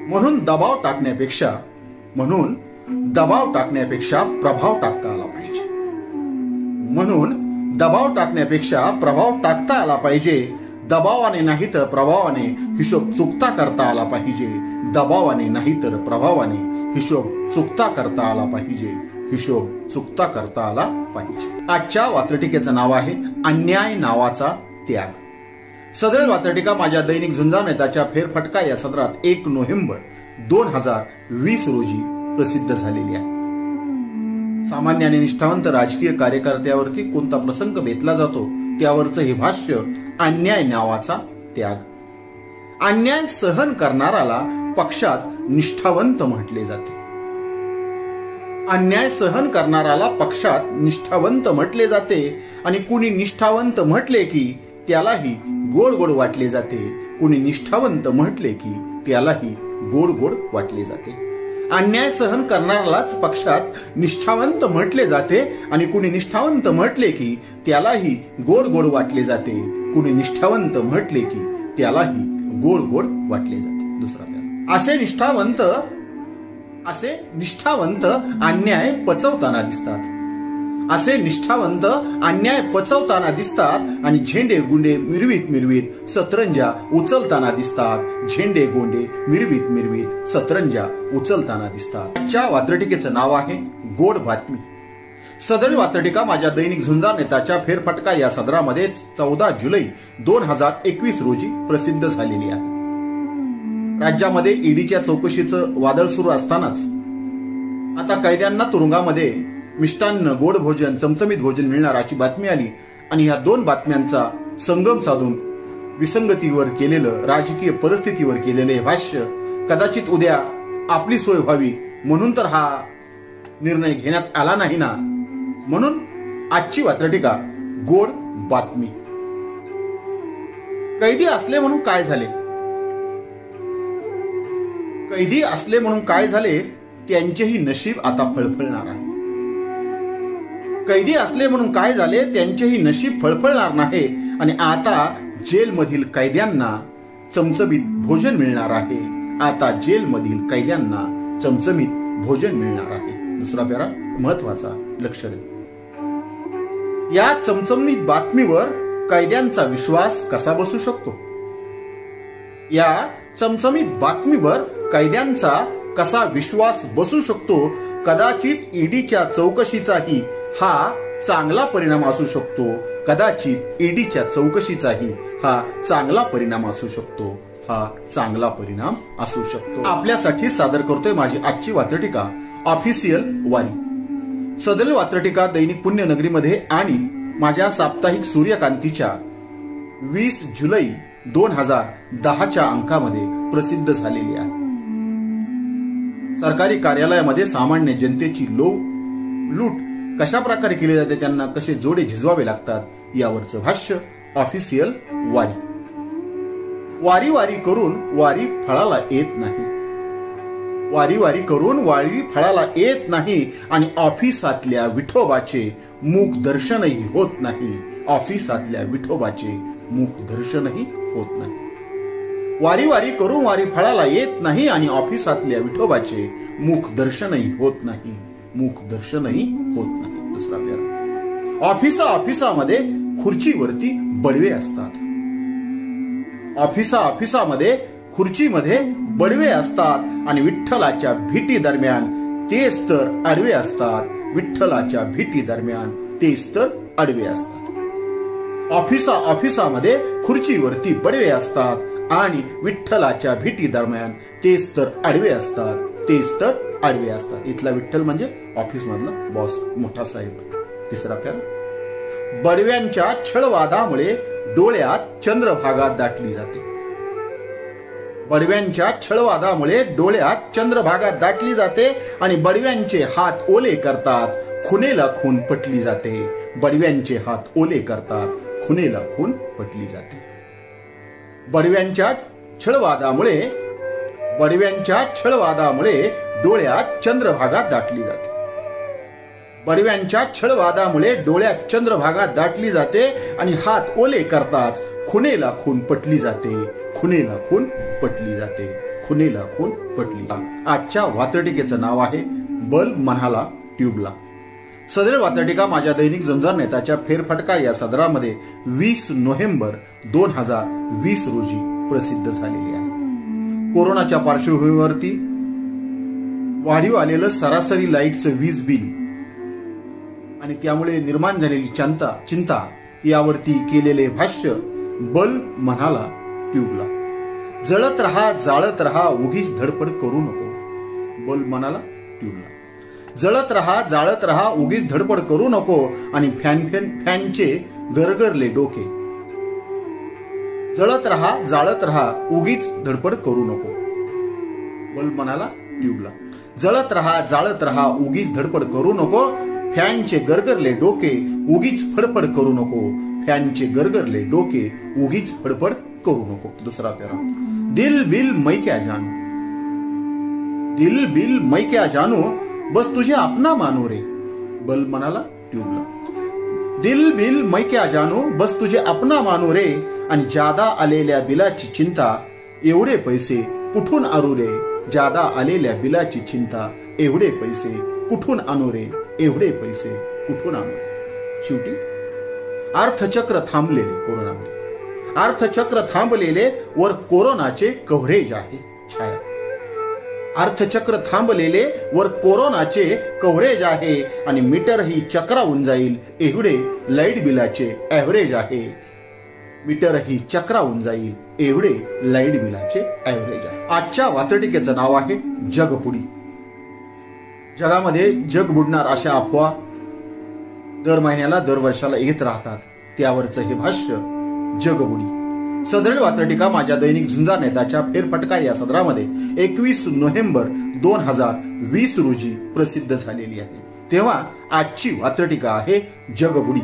म्हणून दबाव टाकण्यापेक्षा प्रभाव टाकता आला पाहिजे. म्हणून दबाव टाकण्यापेक्षा प्रभाव टाकता आला पाहिजे. दबावाने नाही तर प्रभावाने हिशोब चुकता करता आला पाहिजे. दबावाने नाही तर प्रभावाने हिशोब चुकता करता आला पाहिजे. हिशोब चुकता करता आला पाहिजे. आजच्या वात्रटिकेचं नाव आहे अन्याय नावाचा त्याग. सदर वात्रटिका माझ्या दैनिक झुंजार फेरफटका या सदरात 1 नोव्हेंबर 2020 रोजी प्रसिद्ध झालेली आहे. सामान्य आणि निष्ठावंत राजकीय कार्यकर्त्यावरती कोणता प्रसंग बेतला जातो त्यावरचं हे भाष्य अन्याय नावाचा त्याग. अन्याय सहन करणाराला पक्षात निष्ठावंत म्हटले जाते. अन्याय सहन करणाराला पक्षात निष्ठावंत म्हटले जाते आणि कुणी निष्ठावंत म्हटले की त्यालाही गोड गोड वाटले जाते. कुणी निष्ठावंत म्हटले की त्यालाही गोड गोड वाटले जाते. अन्याय सहन करणारालाच पक्षात निष्ठावंत म्हटले जाते आणि कुणी निष्ठावंत म्हटले की त्यालाही गोड गोड वाटले जाते. कुणी निष्ठावंत म्हटले की त्यालाही गोड गोड वाटले जाते. दुसरा प्यारा. असे निष्ठावंत अन्याय पचवताना दिसतात. असे निष्ठावंत अन्याय पचवताना दिसतात आणि झेंडे गुंडे मिरवीत सतरंजा उचलताना दिसतात. झेंडे गोंडे मिरवीत सतरंजा उचलताना दिसतात. आजच्या वात्रटिकेचं नाव आहे गोड बातमी. सदर वात्रटिका माझ्या दैनिक झुंजार नेताच्या फेरफटका या सदरामध्ये 14 जुलै 2021 रोजी प्रसिद्ध झालेली आहे. राज्यामध्ये ईडीच्या चौकशीचं वादळ सुरू असतानाच आता कैद्यांना तुरुंगामध्ये मिष्टान्न, गोड भोजन, चमचमीत भोजन मिळणार अशी बातमी आली आणि ह्या दोन बातम्यांचा संगम साधून विसंगतीवर केलेलं, राजकीय परिस्थितीवर केलेलं हे भाष्य कदाचित उद्या आपली सोय व्हावी म्हणून तर हा निर्णय घेण्यात आला नाही ना. म्हणून आजची वात्रटिका गोड बातमी. कैदी असले म्हणून काय झाले? कैदी असले म्हणून काय झाले त्यांचेही नशीब आता फळफळणार आहे. कैदी असले म्हणून काय झाले त्यांचेही नशीब फळफळणार नाही आणि आता जेलमधील कैद्यांना चमचमीत भोजन मिळणार आहे. आता जेलमधील कैद्यांना चमचमीत भोजन मिळणार आहे. दुसरा प्यारा महत्वाचा, लक्ष द्या. या चमचमीत बातमीवर कैद्यांचा विश्वास कसा बसू शकतो? या चमचमीत बातमीवर कैद्यांचा कसा विश्वास बसू शकतो? कदाचित ईडीच्या चौकशीचाही हा चांगला परिणाम असू शकतो. कदाचित ईडीच्या चौकशीचाही हा चांगला परिणाम असू शकतो. हा चांगला परिणाम असू शकतो. आपल्यासाठी सादर करतोय माझी आजची वात्रटिका ऑफिशियल वारी. सदर वात्रटिका दैनिक पुण्यनगरीमध्ये आणि माझ्या साप्ताहिक सूर्यकांतीच्या 20 जुलै 2010 अंकामध्ये प्रसिद्ध झालेली आहे. सरकारी कार्यालयामध्ये सामान्य जनतेची लूट कशा प्रकारे केली जाते, त्यांना कसे जोडे झिजवावे लागतात यावरचं भाष्य ऑफिशियल वारी. वारी वारी करून वारी फळाला येत नाही. वारी वारी करून वारी फळाला येत नाही आणि ऑफिसातल्या विठोबाचे मुख दर्शनही होत नाही. ऑफिसातल्या विठोबाचे मुख दर्शनही होत नाही. वारी वारी करून वारी फळाला येत नाही आणि ऑफिसातल्या विठोबाचे मुख दर्शनही होत नाही. मुख दर्शनही होत नाही. दुसरा प्यारा. ऑफिसामध्ये खुर्चीवरती बडवे असतात. ऑफिसामध्ये खुर्चीमध्ये बडवे असतात आणि विठ्ठलाच्या भेटी दरम्यान तेच तर आडवे असतात. विठ्ठलाच्या भेटी दरम्यान तेच तर आडवे असतात. ऑफिसामध्ये खुर्चीवरती बडवे असतात आणि विठ्ठलाच्या भेटी दरम्यान तेच तर आडवे असतात. तेच तर आडवे असतात. इथला विठ्ठल म्हणजे ऑफिस मधला बॉस, मोठा साहेब. तिसरा प्यारा. बडव्यांच्या छळवादामुळे डोळ्यात चंद्रभागा दाटली जाते. बडव्यांच्या छळवादामुळे डोळ्यात चंद्रभागा दाटली जाते आणि बडव्यांचे हात ओले करतात, खुनेला खून पटली जाते. बडव्यांचे हात ओले करतात, खुनेला खून पटली जाते. बडव्यांच्या छळवादामुळे डोळ्यात चंद्रभागा दाटली जाते. बडव्यांच्या छळवादामुळे डोळ्यात चंद्रभागा दाटली जाते आणि हात ओले करतात, खुनेला खून पटली जाते. खुनेला खून पटली जाते. खुनेला खून पटली जाते. आजच्या वात्रटिकेचं नाव आहे बल्ब म्हणाला ट्यूबला. सदर वात्रटिका माझ्या दैनिक झुंजार नेताच्या फेरफटका या सदरामध्ये 20 नोव्हेंबर 2020 रोजी प्रसिद्ध झालेली आहे. कोरोनाच्या पार्श्वभूमीवरती वाढीव आलेलं सरासरी लाईटचं वीज बिल आणि त्यामुळे निर्माण झालेली चिंता यावरती केलेले भाष्य बल्ब म्हणाला ट्यूबला. जळत राहा जाळत राहा उगीच धडपड करू नको. बल्ब म्हणाला ट्यूबला. जळत राहा जाळत राहा उगीच धडपड करू नको आणि फॅनचे गरगरले डोके. जळत राहा जाळत राहा उगीच धडपड करू नको. बल्ब म्हणाला ट्यूबला. जळत राहा जाळत राहा उगीच धडपड करू नको. फॅनचे गरगरले डोके उगीच फडफड करू नको. फॅनचे गरगरले डोके उगीच फडफड करू नको. दुसरा पेरा. दिल बिल मैं क्या जानू. दिल बिल मैं क्या जानू बस तुझे अपना मानू रे. बल्ब म्हणाला ट्यूबला. दिल बिल मैं क्या जानू बस तुझे अपना मानू रे आणि जादा आलेल्या बिलाची चिंता एवढे पैसे कुठून आणू रे. जादा आलेल्या बिलाची चिंता एवढे पैसे कुठून आणू रे. एवढे पैसे कुठून आणू रे. शेवटी अर्थचक्र थांबलेले कोरोनामध्ये. अर्थचक्र थांबलेले वर कोरोनाचे कव्हरेज आहे छाया. अर्थचक्र थांबलेले वर कोरोनाचे कव्हरेज आहे आणि मीटर ही चक्रावून जाईल एवढे लाईट बिलाचे ऍव्हरेज आहे. मीटर ही चक्रावून जाईल एवढे लाईट बिलाचे ऍव्हरेज आहे. आजच्या वातटिकेचं नाव आहे जगबुडी. जगामध्ये जग बुडणार अशा अफवा दर महिन्याला दर वर्षाला येत राहतात. त्यावरचं हे भाष्य जगबुडी. सदरील वात्रटिका माझ्या दैनिक झुंजार नेताच्या फेरफटका या सदरामध्ये 21 नोव्हेंबर 2020 रोजी प्रसिद्ध झालेली आहे. तेव्हा आजची वात्रटिका आहे जगबुडी.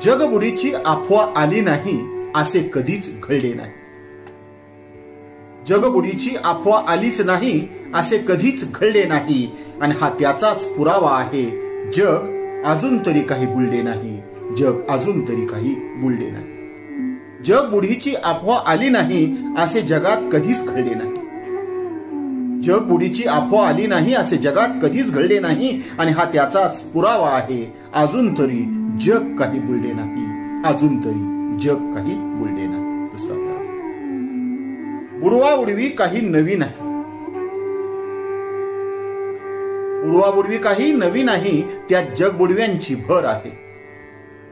जगबुडीची अफवा आली नाही असे कधीच घडले नाही. जगबुडीची अफवा आलीच नाही असे कधीच घडले नाही आणि हा त्याचाच पुरावा आहे. जग अजून तरी काही बुलडे नाही. जग अजून तरी काही बुलडे नाही. जगबुडीची अफवा आली नाही असे जगात कधीच घडले नाही. जगबुडीची अफवा आली नाही असे जगात कधीच घडले नाही आणि हा त्याचाच पुरावा आहे. अजून तरी जग काही बुलडे नाही. अजून तरी जग काही बुलडे नाही. दुसरा बुडवाबुडवी काही नवी नाही. बुडवाबुडवी काही नवी नाही त्यात जगबुडव्यांची भर आहे.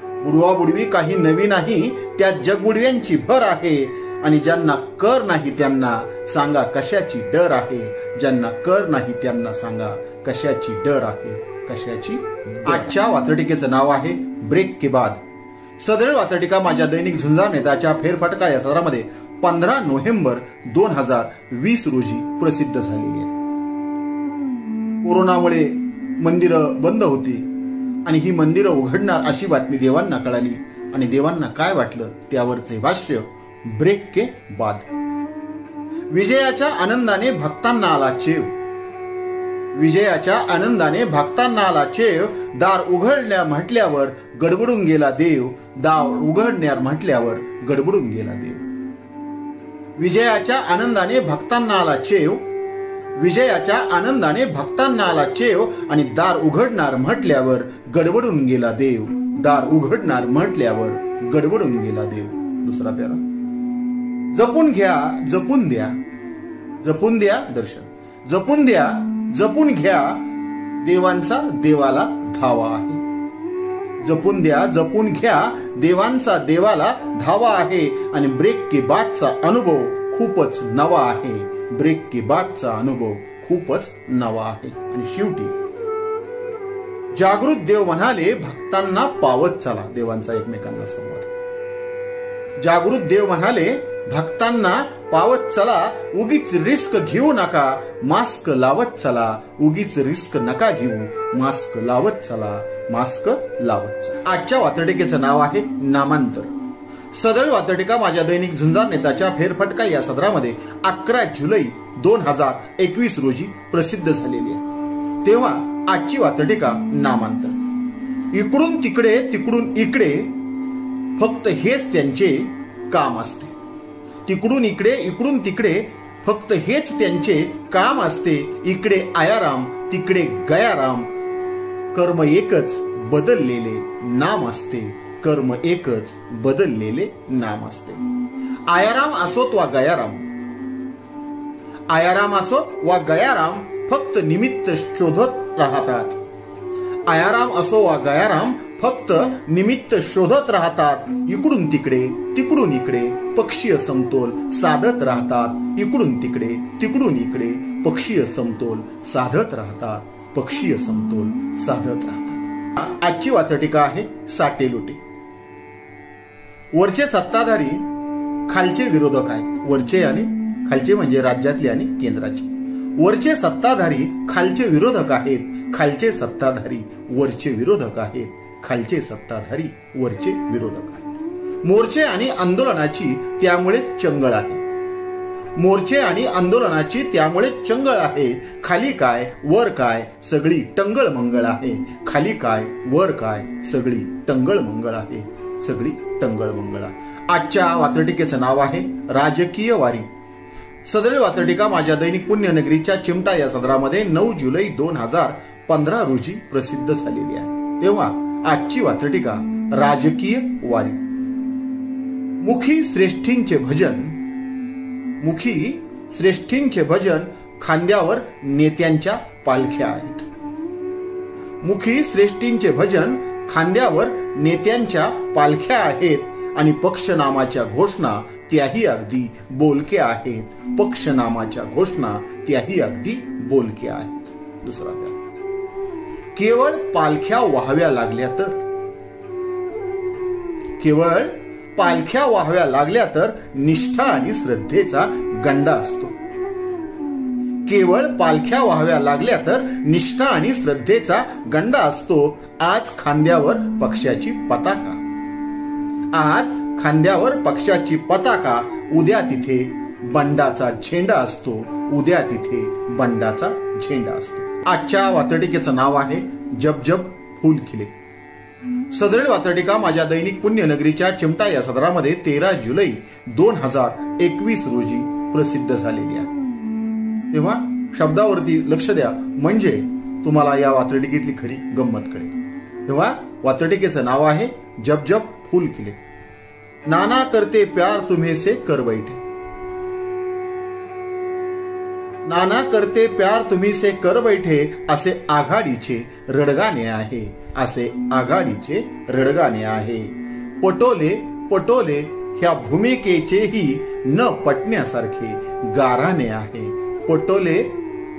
बुडवाबुडवी काही नवी नाही त्यात जगबुडव्यांची भर आहे आणि ज्यांना कर नाही त्यांना सांगा कशाची डर आहे. ज्यांना कर नाही त्यांना सांगा कशाची डर आहे. कशाची. आजच्या वात्रटिकेचं नाव आहे ब्रेक के बाद. सदरील वात्रटिका माझ्या दैनिक झुंजार नेताच्या फेरफटका या सदरामध्ये 15 नोव्हेंबर 2020 रोजी प्रसिद्ध झालेली आहे. कोरोनामुळे मंदिरं बंद होती आणि ही मंदिरं उघडणार अशी बातमी देवांना कळाली आणि देवांना काय वाटलं त्यावरचे भाष्य ब्रेक के बाद. विजयाच्या आनंदाने भक्तांना आला चेव. विजयाच्या आनंदाने भक्तांना आला चेव. दार उघडण्या म्हटल्यावर गडबडून गेला देव. दार उघडण्यार म्हटल्यावर गडबडून गेला देव. विजयाच्या आनंदाने भक्तांना आला चेव. विजयाच्या आनंदाने भक्तांना आला चेव आणि दार उघडणार म्हटल्यावर गडबडून गेला देव. दार उघडणार म्हटल्यावर गडबडून गेला देव. दुसरा प्यारा. जपून घ्या जपून द्या. जपून द्या दर्शन. जपून द्या जपून घ्या देवांचा देवाला धावा आहे. जपून द्या जपून घ्या देवांचा देवाला धावा आहे आणि ब्रेक के बादचा अनुभव खूपच नवा आहे. ब्रेक के बादचा अनुभव खूपच नवा आहे. आणि शेवटी जागृत देव म्हणाले भक्तांना पावत चला. देवांचा एकमेकांना संवाद. जागृत देव म्हणाले भक्तांना पावत चला. उगीच रिस्क घेऊ नका मास्क लावत चला. उगीच रिस्क नका घेऊ मास्क लावत चला. मास्क लावत चला. आजच्या वात्रटिकेचं नाव आहे नामांतर. सदरील वात्रटिका माझ्या दैनिक झुंजार नेताच्या फेरफटका या सदरामध्ये 11 जुलै 2021 रोजी प्रसिद्ध झालेली आहे. तेव्हा आजची वात्रटिका नामांतर. इकडून तिकडे तिकडून इकडे फक्त हेच त्यांचे काम असते. तिकडून इकडे इकडून तिकडे फक्त हेच त्यांचे काम असते. इकडे आयाराम तिकडे गयाराम. कर्म एकच बदललेले नाम असते. कर्म एकच बदललेले नाम असते. आयाराम असोत वा गयाराम आयाराम असो वा गयाराम फक्त निमित्त शोधत राहतात. आयाराम असो वा गयाराम फक्त निमित्त शोधत राहतात. इकडून तिकडे तिकडून इकडे पक्षीय समतोल साधत राहतात. इकडून तिकडे तिकडून इकडे पक्षीय समतोल साधत राहतात. पक्षीय समतोल साधत राहतात. आजची वात्रटिका आहे साटेलोटे. वरचे सत्ताधारी खालचे विरोधक आहेत. वरचे आणि खालचे म्हणजे राज्यातले आणि केंद्राचे. वरचे सत्ताधारी खालचे विरोधक आहेत. खालचे सत्ताधारी वरचे विरोधक आहेत. खालचे सत्ताधारी वरचे विरोधक आहेत. मोर्चे आणि आंदोलनाची त्यामुळे चंगळ आहे. मोर्चे आणि आंदोलनाची त्यामुळे चंगळ आहे. खाली काय वर काय सगळी टंगळ मंगळ आहे. खाली काय वर काय सगळी टंगळ मंगळ आहे. सगळी टंगळ मंगळ आहे. आजच्या वात्रटिकेचं नाव आहे राजकीय वारी. सदरील वात्रटिका माझ्या दैनिक पुण्यनगरीच्या चिमटा या सदरामध्ये 9 जुलै 2015 रोजी प्रसिद्ध झालेली आहे. तेव्हा आजची वात्रटिका राजकीय वारी. मुखी श्रेष्ठींचे भजन. मुखी श्रेष्ठींचे भजन खांद्यावर नेत्यांच्या पालख्या आहेत. मुखी श्रेष्ठींचे भजन खांद्यावर नेत्यांच्या पालख्या आहेत आणि पक्षनामाच्या घोषणा त्याही अगदी बोलक्या आहेत. पक्षनामाच्या घोषणा त्याही अगदी बोलक्या आहेत. दुसरा केवळ पालख्या वाहव्या लागल्या तर. केवळ पालख्या वाहव्या लागल्या तर निष्ठा आणि श्रद्धेचा गंडा असतो. केवळ पालख्या वाहव्या लागल्या तर निष्ठा आणि श्रद्धेचा गंडा असतो. आज खांद्यावर पक्षाची पताका. आज खांद्यावर पक्षाची पताका. उद्या तिथे बंडाचा झेंडा असतो. उद्या तिथे बंडाचा झेंडा असतो. आजच्या वात्रटिकेचं नाव आहे जब जब फूल खिले. सदरील वात्रटिका माझ्या दैनिक पुण्यनगरीच्या चिमटा या सदरामध्ये 13 जुलै 2021 रोजी प्रसिद्ध झालेली आहे. तेव्हा शब्दावरती लक्ष द्या म्हणजे तुम्हाला या वात्रटिकेतली खरी गंमत कळेल. तेव्हा वात्रटिकेचं नाव आहे जब जब फूल खिले. नाना करते प्यार तुम्हें से कर बैठे. नाना करते प्यार तुम्ही से कर बैठे असे आघाडीचे रडगाणे आहे. असे आघाडीचे रडगाणे आहे. पटोले पटोले ह्या भूमिकेचेही न पटण्यासारखे गाराणे आहे. पटोले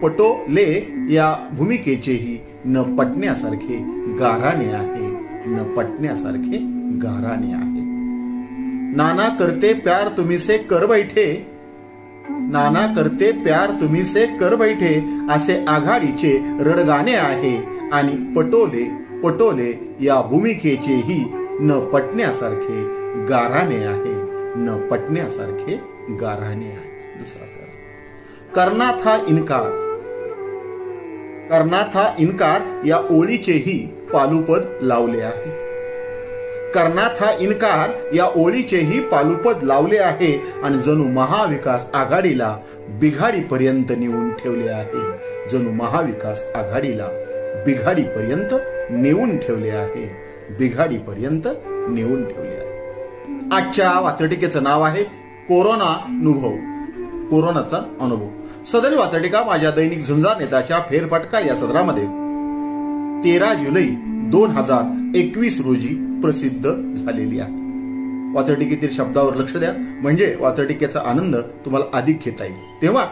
पटोले या भूमिकेचेही न पटण्यासारखे गाराणे आहे. न पटण्यासारखे गाराणे आहे. नाना करते प्यार तुम्ही से कर बैठे. नाना करते प्यार तुम्ही से कर बैठे असे आघाडीचे रडगाणे आहे आणि पटोले पटोले या भूमिकेचेही न पटण्यासारखे गाराणे आहे. न पटण्यासारखे गाराणे आहे. दुसरा करना था इनकार. करना था इनकार या ओळीचेही पालुपद लावले आहे. करना था इनकार या ओळीचेही पालुपद लावले आहे आणि जणू महाविकास आघाडीला बिघाडीपर्यंत नेऊन ठेवले आहे. जणू महाविकास आघाडीला बिघाडीपर्यंत नेऊन ठेवले आहे. बिघाडीपर्यंत नेऊन ठेवले आहे. आजच्या वात्रटिकेचं नाव आहे कोरोना अनुभव. कोरोनाचा अनुभव. सदरील वात्रटिका माझ्या दैनिक झुंजार नेताच्या फेरफटका या सदरामध्ये 13 जुलै 2021 रोजी प्रसिद्ध झालेली आहे. वात्रटिकेतील शब्दावर लक्ष द्या म्हणजे वात्रटिकेचा आनंद तुम्हाला अधिक घेता येईल. तेव्हा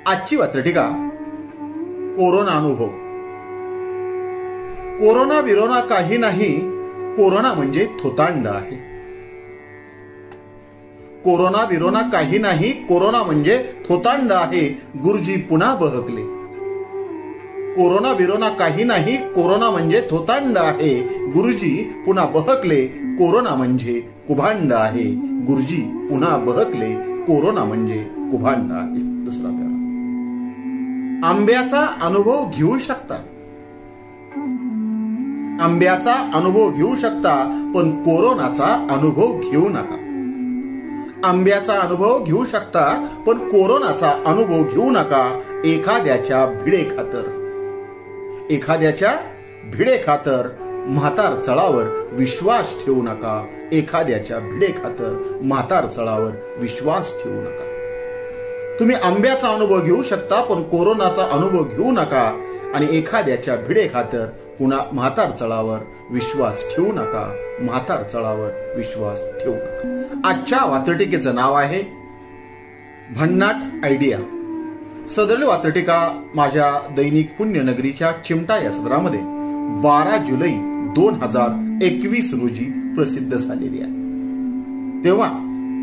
आजची वात्रटिका कोरोना अनुभव. कोरोना विरोना काही नाही. कोरोना म्हणजे थोतांड आहे. कोरोना विरोना काही नाही. कोरोना म्हणजे थोतांड आहे. गुरुजी पुन्हा बहकले. कोरोना विरोना काही नाही. कोरोना म्हणजे थोतांड आहे. गुरुजी पुन्हा बहकले. कोरोना म्हणजे कुभांड आहे. गुरुजी पुन्हा बहकले. कोरोना म्हणजे कुभांड आहे. दुसरा प्यारा. आंब्याचा अनुभव घेऊ शकता. आंब्याचा अनुभव घेऊ शकता पण कोरोनाचा अनुभव घेऊ नका. आंब्याचा अनुभव घेऊ शकता पण कोरोनाचा अनुभव घेऊ नका. एखाद्याच्या भिडे खातर. एखाद्याच्या भिडे खातर म्हातार चळावर विश्वास ठेवू नका. एखाद्याच्या भिडे खातर म्हातार चळावर विश्वास ठेवू नका. तुम्ही आंब्याचा अनुभव घेऊ शकता, पण कोरोनाचा अनुभव घेऊ नका. आणि एखाद्याच्या भिडे खातर कुणा म्हातार चळावर विश्वास ठेवू नका. म्हातार चळावर विश्वास ठेवू नका. आजच्या वात्रटिकेचं नाव आहे भन्नाट आयडिया. सदरील वात्रटिका माझ्या दैनिक पुण्यनगरीच्या चिमटा या सदरामध्ये 12 जुलै 2021 रोजी प्रसिद्ध झालेली आहे. तेव्हा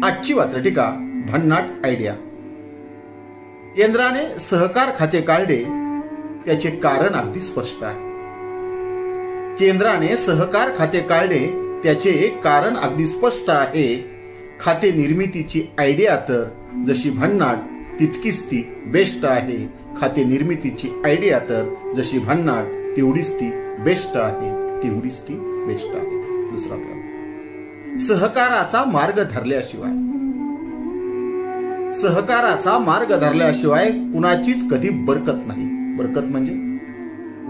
आजची वात्रटिका भन्नाट आयडिया. केंद्राने सहकार खाते काढले, त्याचे कारण अगदी स्पष्ट आहे. केंद्राने सहकार खाते काढले, त्याचे कारण अगदी स्पष्ट आहे. खाते निर्मितीची आयडिया तर जशी भन्नाट तितकीच ती बेस्ट आहे. खाते निर्मितीची आयडिया तर जशी भन्नाट तेवढीच ती बेस्ट आहे. तेवढीच ती बेस्ट आहे. दुसरा प्रकार, सहकाराचा मार्ग धरल्याशिवाय कुणाचीच कधी बरकत नाही. बरकत म्हणजे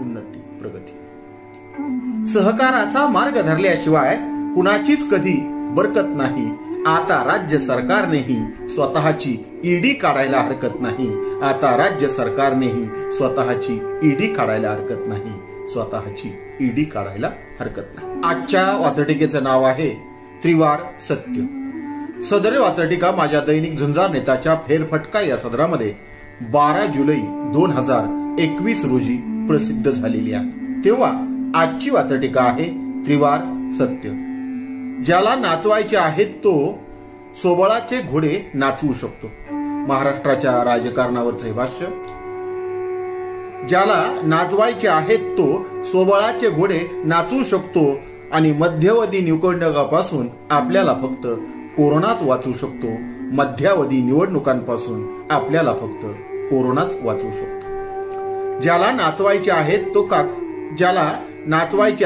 उन्नती, प्रगती. सहकाराचा मार्ग धरल्याशिवाय कुणाचीच कधी बरकत नाही. आता राज्य सरकारनेही स्वतःची ईडी काढायला हरकत नाही. आता राज्य सरकारनेही स्वतःची ईडी काढायला हरकत नाही. स्वतःची ईडी काढायला हरकत नाही. आजच्या वात्रटिकेचं नाव आहे त्रिवार सत्य. सदर वात्रटिका माझ्या दैनिक झुंजार नेताच्या फेरफटका या सदरामध्ये 12 जुलै 2021 रोजी प्रसिद्ध झालेली आहे. तेव्हा आजची वात्रटिका आहे त्रिवार सत्य. ज्याला नाचवायचे आहेत तो सोबळाचे घोडे नाचवू शकतो. महाराष्ट्राच्या राजकारणावरचे हे भाष्य. ज्याला नाचवायचे आहेत तो सोबळाचे घोडे नाचवू शकतो आणि मध्यवधी निवडणुकांपासून आपल्याला फक्त कोरोनाच वाचवू शकतो. मध्यावधी निवडणुकांपासून आपल्याला फक्त कोरोनाच वाचवू शकतो. ज्याला नाचवायचे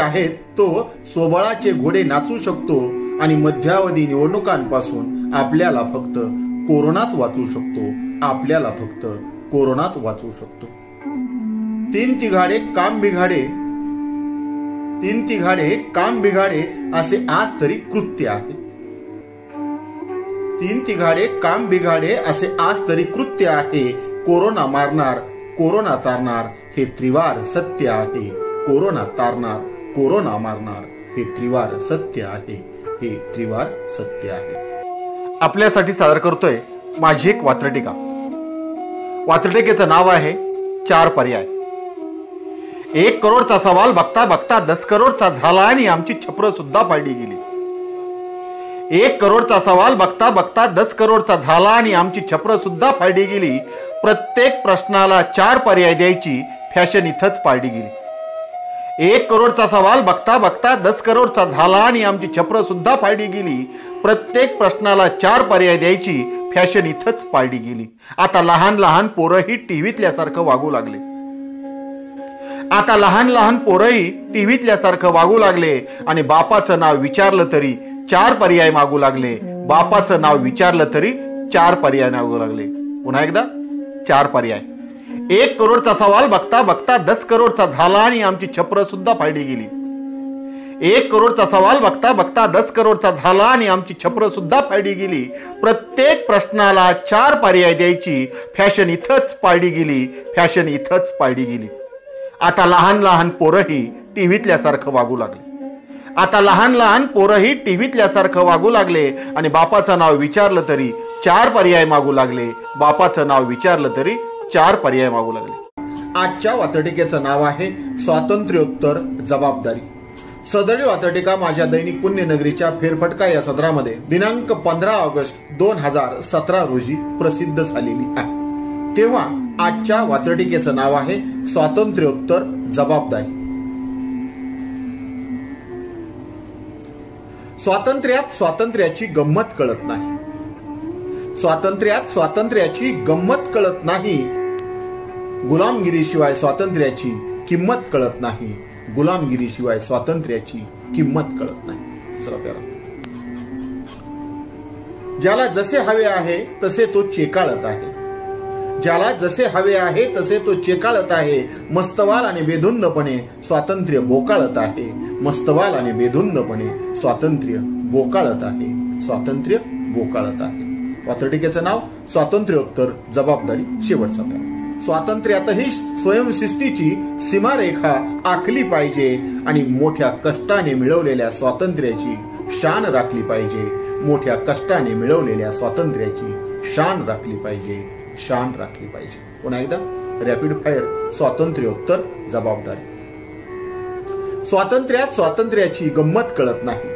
आहेत तो सोबळाचे घोडे नाचू शकतो आणि मध्यावधी निवडणुकांपासून आपल्याला फक्त कोरोनाच वाचवू शकतो. आपल्याला फक्त कोरोनाच वाचवू शकतो. तीन तिघाडे काम बिघाडे असे आज तरी कृत्य आहे. तीन तिघाडे काम बिघाडे असे आज तरी कृत्य आहे. कोरोना मारणार, कोरोना तारणार हे त्रिवार सत्य आहे. कोरोना तारणार, कोरोना मारणार हे त्रिवार सत्य आहे. हे त्रिवार सत्य आहे. आपल्यासाठी सादर करतोय माझी एक वात्रटिका. वात्रटिकेचं नाव आहे 4 पर्याय. 1 करोडचा सवाल बघता बघता 10 करोडचा झाला आणि आमची छप्र सुद्धा पाडली गेली. 1 करोडचा सवाल बघता बघता 10 करोडचा झाला आणि आमची छप्र सुद्धा पाडली गेली. प्रत्येक प्रश्नाला 4 पर्याय द्यायची फॅशन इथंच पाडली गेली. 1 करोडचा सवाल बघता बघता 10 करोडचा झाला आणि आमची छप्र सुद्धा पाडली गेली. प्रत्येक प्रश्नाला 4 पर्याय द्यायची फॅशन इथंच पाडली गेली. आता लहान लहान पोरंही टीव्हीतल्यासारखं वागू लागले. आता लहान लहान पोरंही टीव्हीतल्यासारखं वागू लागले आणि बापाचं नाव विचारलं तरी 4 पर्याय मागू लागले. बापाचं नाव विचारलं तरी 4 पर्याय मागू लागले. पुन्हा एकदा 4 पर्याय. 1 करोडचा सवाल बघता बघता 10 करोडचा झाला आणि आमची छप्र सुद्धा पाडली गेली. 1 करोडचा सवाल बघता बघता 10 करोडचा झाला आणि आमची छप्र सुद्धा पाडली गेली. प्रत्येक प्रश्नाला 4 पर्याय द्यायची फॅशन इथंच पाडली गेली. फॅशन इथंच पाडली गेली. आता लहान लहान पोरंही टीव्हीतल्यासारखं वागू लागले. आता लहान लहान पोरंही टीव्हीतल्यासारखं वागू लागले आणि बापाचं नाव विचारलं तरी 4 पर्याय मागू लागले. बापाचं नाव विचारलं तरी 4 पर्याय मागू लागले. आजच्या वात्रटिकेचं नाव आहे स्वातंत्र्योत्तर जबाबदारी. सदरील वात्रटिका माझ्या दैनिक पुण्यनगरीच्या फेरफटका या सदरामध्ये दिनांक 15 ऑगस्ट 2017 रोजी प्रसिद्ध झालेली आहे. तेव्हा आजच्या वात्रटिकेचं नाव आहे स्वातंत्र्योत्तर जबाबदारी. स्वातंत्र्यात स्वातंत्र्याची गंमत कळत नाही. स्वातंत्र्यात स्वातंत्र्याची गंमत कळत नाही. गुलामगिरीशिवाय स्वातंत्र्याची किंमत कळत नाही. गुलामगिरीशिवाय स्वातंत्र्याची किंमत कळत नाही. ज्याला जसे हवे आहे तसे तो चेकाळत आहे. ज्याला जसे हवे आहे तसे तो चेकाळत आहे. मस्तवाल आणि बेधुंदपणे स्वातंत्र्य बोकाळत आहे. मस्तवाल आणि बेधुंदपणे स्वातंत्र्य बोकाळत आहे. स्वातंत्र्य बोकाळत आहे. वात्रटिकेचं नाव स्वातंत्र्योत्तर जबाबदारी शेवटचा पॅरा. स्वातंत्र्यातही स्वयंशिस्तीची सीमारेखा आखली पाहिजे आणि मोठ्या कष्टाने मिळवलेल्या स्वातंत्र्याची शान राखली पाहिजे. मोठ्या कष्टाने मिळवलेल्या स्वातंत्र्याची शान राखली पाहिजे. शान राखली पाहिजे. पुन्हा एकदा रॅपिड फायर स्वातंत्र्योत्तर जबाबदारी. स्वातंत्र्यात स्वातंत्र्याची गंमत कळत नाही.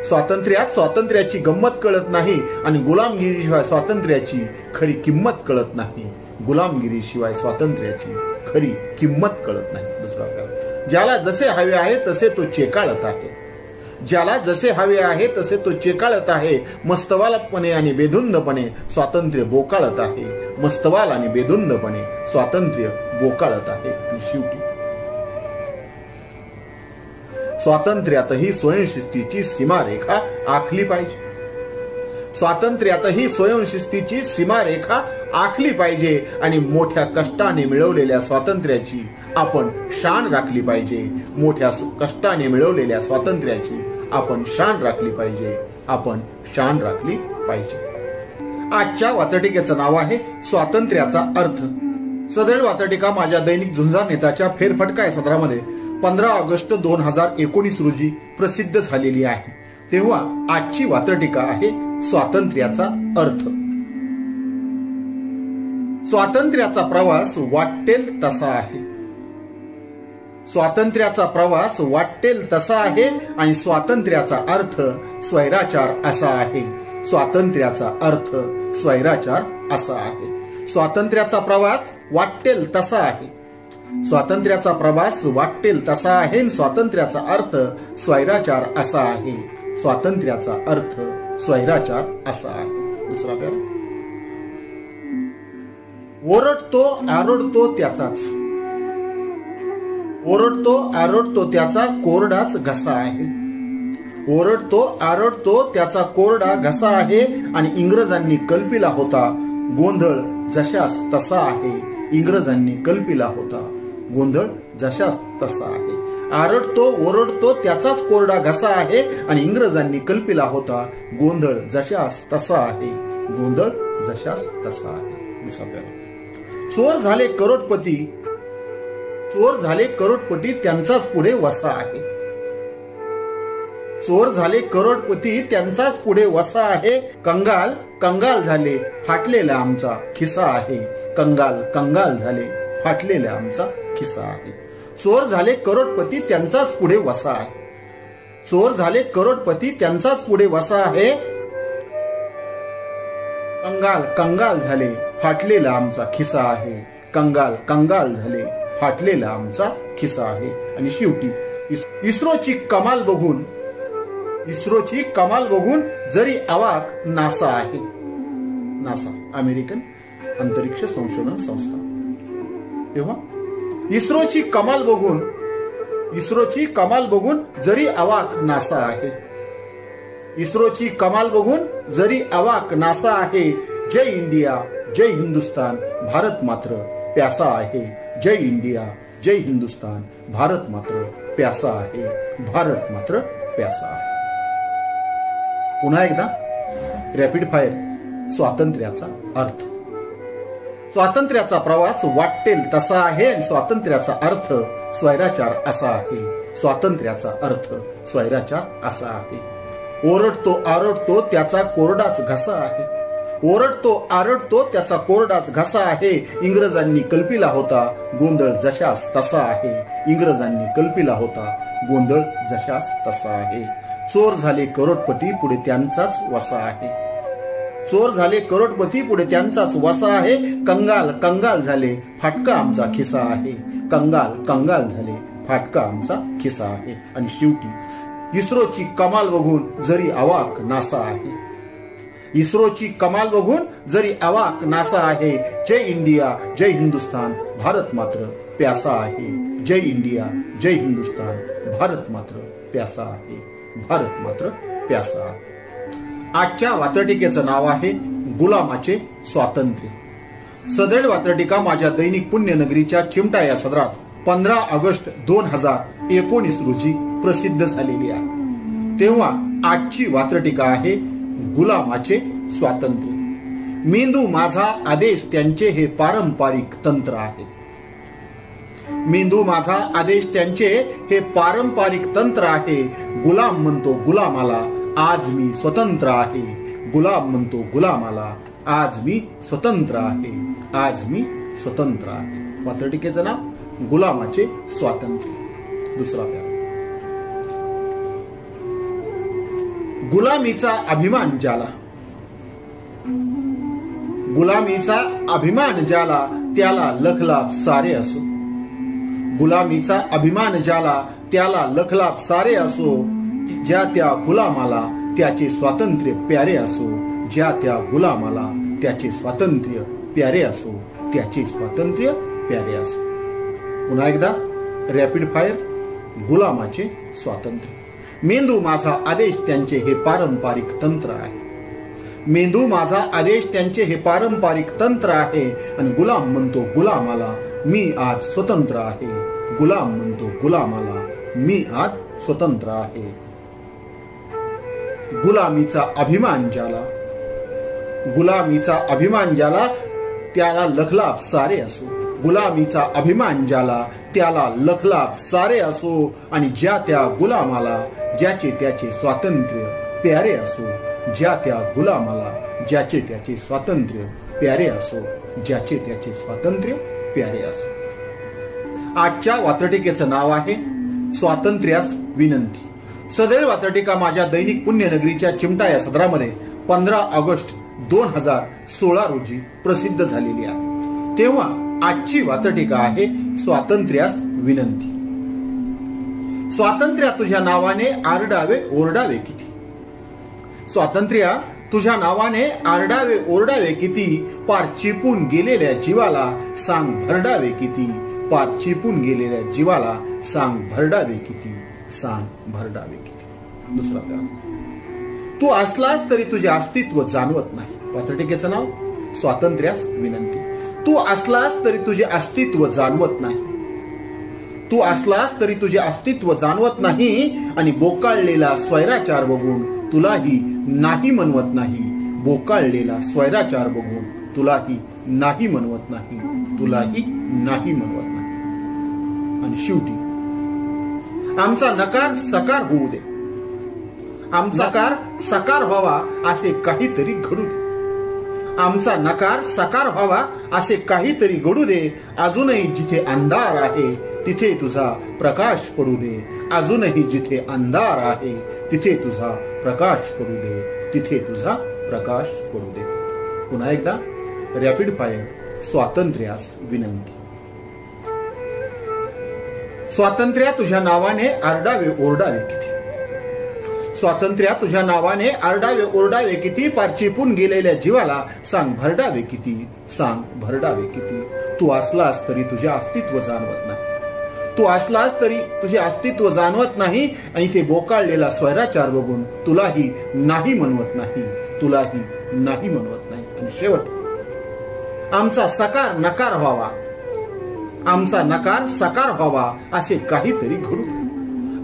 स्वातंत्र्यात स्वातंत्र्याची गंमत कळत नाही आणि गुलामगिरीशिवाय स्वातंत्र्याची खरी किंमत कळत नाही. गुलामगिरीशिवाय स्वातंत्र्याची खरी किंमत कळत नाही. दुसरा पॅरा. ज्याला जसे हवे आहे तसे तो चेकाळत आहे. ज्याला जसे हवे आहे तसे तो चेकाळत आहे. मस्तवालपणे आणि बेधुंदपणे स्वातंत्र्य बोकाळत आहे. मस्तवाल आणि बेधुंदपणे स्वातंत्र्य बोकाळत आहे. आणि शेवटी स्वातंत्र्यातही स्वयंशिस्तीची सीमारेखा आखली पाहिजे. स्वातंत्र्यातही स्वयंशिस्तीची सीमारेखा आखली पाहिजे आणि मोठ्या कष्टाने मिळवलेल्या स्वातंत्र्याची आपण शान राखली पाहिजे. मोठ्या कष्टाने मिळवलेल्या स्वातंत्र्याची आपण शान राखली पाहिजे. आपण शान राखली पाहिजे. आजच्या वात्रटिकेचं नाव आहे स्वातंत्र्याचा अर्थ. सदैव वात्रटिका माझ्या दैनिक झुंजार नेताच्या फेरफटका या सत्रामध्ये 15 ऑगस्ट 2019 रोजी प्रसिद्ध झालेली आहे. तेव्हा आजची वात्रटिका आहे स्वातंत्र्याचा अर्थ. स्वातंत्र्याचा प्रवास वाटेल तसा आहे. स्वातंत्र्याचा प्रवास वाटेल तसा आहे आणि स्वातंत्र्याचा अर्थ स्वैराचार असा आहे. स्वातंत्र्याचा अर्थ स्वैराचार असा आहे. स्वातंत्र्याचा प्रवास वाटेल तसा आहे. स्वातंत्र्याचा प्रवास वाटेल तसा आहे. स्वातंत्र्याचा अर्थ स्वैराचार असा आहे. स्वातंत्र्याचा अर्थ स्वैराचार असा आहे. दुसरा पॅरा. ओरडतो आरडतो त्याचाच. ओरडतो आरडतो त्याचा कोरडाच घसा आहे. ओरडतो आरडतो त्याचा कोरडा घसा आहे आणि इंग्रजांनी कल्पिला होता गोंधळ जशास तसा आहे. इंग्रजांनी कल्पिला होता गोंधळ जशास तसा आहे. आरडतो ओरडतो त्याचाच कोरडा घसा आहे आणि इंग्रजांनी कल्पिला होता गोंधळ जशास तसा आहे. गोंधळ जशास तसा आहे. दुसरा पॅरा. चोर झाले करोडपती. चोर झाले करोडपती त्यांचाच पुढे वसा आहे. चोर झाले करोडपती त्यांचाच पुढे वसा आहे. कंगाल कंगाल झाले फाटलेला आमचा खिसा आहे. कंगाल कंगाल झाले फाटलेला आमचा खिसा आहे. चोर झाले करोडपती त्यांचाच पुढे वसा आहे. चोर झाले करोडपती त्यांचाच पुढे वसा आहे. कंगाल कंगाल झाले फाटलेला आमचा खिसा आहे. कंगाल कंगाल झाले फाटलेला आमचा खिसा आहे. आणि शेवटी इस्रोची कमाल बघून इस्रोची कमाल बघून जरी अवाक नासा आहे. नासा अमेरिकन अंतरिक्ष संशोधन संस्था. तेव्हा इस्रोची कमाल बघून जरी अवाक नासा आहे. इस्रोची कमाल बघून जरी अवाक नासा आहे. जय इंडिया जय हिंदुस्तान भारत मात्र प्यासा आहे. जय इंडिया जय हिंदुस्तान भारत मात्र प्यासा आहे. भारत मात्र प्यासा आहे. पुन्हा एकदा रॅपिड फायर स्वातंत्र्याचा अर्थ. स्वातंत्र्याचा प्रवास वाटेल तसा आहे आणि स्वातंत्र्याचा अर्थ स्वैराचार असा आहे. स्वातंत्र्याचा अर्थ स्वैराचार असा आहे. ओरडतो आरडतो त्याचा कोरडाच घसा आहे. ओरडतो आरडतो त्याचा कोरडाच घसा आहे. इंग्रजांनी कल्पिला होता गोंधळ जशास तसा आहे. इंग्रजांनी कल्पिला होता गोंधळ जशास तसा आहे. चोर झाले करोडपती पुढे त्यांचाच वसा आहे. चोर झाले करोडपती पुढे त्यांचाच वसा आहे. कंगाल कंगाल झाले फाटका आमचा खिसा आहे. कंगाल कंगाल झाले फाटका आमचा खिसा आहे. आणि शेवटी इस्रोची कमाल बघून जरी अवाक नासा आहे. इस्रोची कमाल बघून जरी अवाक नासा आहे. जय इंडिया जय हिंदुस्तान भारत मात्र प्यासा आहे. जय इंडिया जय हिंदुस्तान भारत मात्र प्यासा आहे. भारत मात्र प्यासा आहे. आजच्या वात्रटिकेचं नाव आहे गुलामाचे स्वातंत्र्य. सदैव वात्रटिका माझ्या दैनिक पुण्यनगरीच्या चिमटा या सदरात 15 ऑगस्ट 2019 रोजी प्रसिद्ध झालेली आहे. तेव्हा आजची वात्रटिका आहे गुलामाचे स्वातंत्र्य. मेंदू माझा आदेश त्यांचे हे पारंपरिक तंत्र आहे. मेंदू माझा आदेश त्यांचे हे पारंपरिक तंत्र आहे. गुलाम म्हणतो गुलामाला, आज मी स्वतंत्र आहे. गुलाम म्हणतो गुलामाला, आज मी स्वतंत्र आहे. आज मी स्वतंत्र आहे. वात्रटिकेचं नाव गुलामाचे स्वातंत्र्य. दुसरा प्यारा. गुलामीचा अभिमान ज्याला, गुलामीचा अभिमान ज्याला त्याला लखलाभ सारे असो. गुलामीचा अभिमान ज्याला त्याला लखलाभ सारे असो. ज्या त्या गुलामाला त्याचे स्वातंत्र्य प्यारे असो. ज्या त्या गुलामाला त्याचे स्वातंत्र्य प्यारे असो. त्याचे स्वातंत्र्य प्यारे असो. पुन्हा एकदा रॅपिड फायर. गुलामाचे स्वातंत्र्य. मेंदू माझा आदेश त्यांचे हे पारंपरिक तंत्र आहे. मेंदू माझा आदेश त्यांचे हे पारंपरिक तंत्र आहे. आणि गुलाम म्हणतो गुलामाला, मी आज स्वतंत्र आहे. गुलाम म्हणतो गुलामाला, मी आज स्वतंत्र आहे. गुलामीचा अभिमान ज्याला, गुलामीचा अभिमान ज्याला त्याला लखलाभ सारे असो. गुलामीचा अभिमान ज्याला त्याला लखलाभ सारे असो. आणि ज्या त्या गुलामाला ज्याचे त्याचे स्वातंत्र्य प्यारे असो. ज्या त्या गुलामाला ज्याचे त्याचे स्वातंत्र्य प्यारे असो. ज्याचे त्याचे स्वातंत्र्य प्यारे असो. आजच्या वात्रटिकेचं नाव आहे स्वातंत्र्यास विनंती. सदैव वात्रटिका माझ्या दैनिक पुण्यनगरीच्या चिमटा या सदरामध्ये 15 ऑगस्ट 2016 रोजी प्रसिद्ध झालेली आहे. तेव्हा आजची वात्रटिका आहे स्वातंत्र्यास विनंती. स्वातंत्र्या तुझ्या नावाने आरडावे ओरडावे किती. स्वातंत्र्या तुझ्या नावाने आरडावे ओरडावे किती. पार चिपून गेलेल्या जीवाला सांग भरडावे किती. पार चिपून गेलेल्या जीवाला सांग भरडावे किती. सांग भरडावे किती. दुसरा प्यारा. तू असलास तरी तुझे अस्तित्व जाणवत नाही. वात्रटिकेचं नाव स्वातंत्र्यास विनंती. तू असलास तरी तुझे अस्तित्व जाणवत नाही. तू असलास तरी तुझे अस्तित्व जाणवत नाही. आणि बोकाळलेला स्वैराचार बघून तुलाही नाही म्हणवत नाही. बोकाळलेला स्वैराचार बघून तुलाही नाही म्हणवत नाही. तुलाही नाही म्हणवत नाही. आणि शेवटी आमचा नकार सकार होऊ दे. आमचा नकार सकार व्हावा असे काहीतरी घडू दे. आमचा नकार सकार व्हावा असे काहीतरी घडू दे. अजूनही जिथे अंधार आहे तिथे तुझा प्रकाश पडू दे. अजूनही जिथे अंधार आहे तिथे तुझा प्रकाश पडू दे. तिथे तुझा प्रकाश पडू दे. पुन्हा एकदा रॅपिड फायर. स्वातंत्र्यास विनंती. स्वातंत्र्या तुझ्या नावाने आरडावे ओरडावे किती. स्वातंत्र्या तुझ्या नावाने आरडावे ओरडावे किती. पार चिपून गेलेल्या जीवाला सांग भरडावे किती. सांग भरडावे किती. तू असलास तरी तुझे अस्तित्व जाणवत नाही. तू असलास तरी तुझे अस्तित्व जाणवत नाही. आणि ते बोकाळलेला स्वैराचार बघून तुलाही नाही म्हणवत नाही. तुलाही नाही म्हणवत नाही. आणि शेवट आमचा सकार नकार व्हावा. आमचा नकार सकार व्हावा असे काहीतरी घडू दे.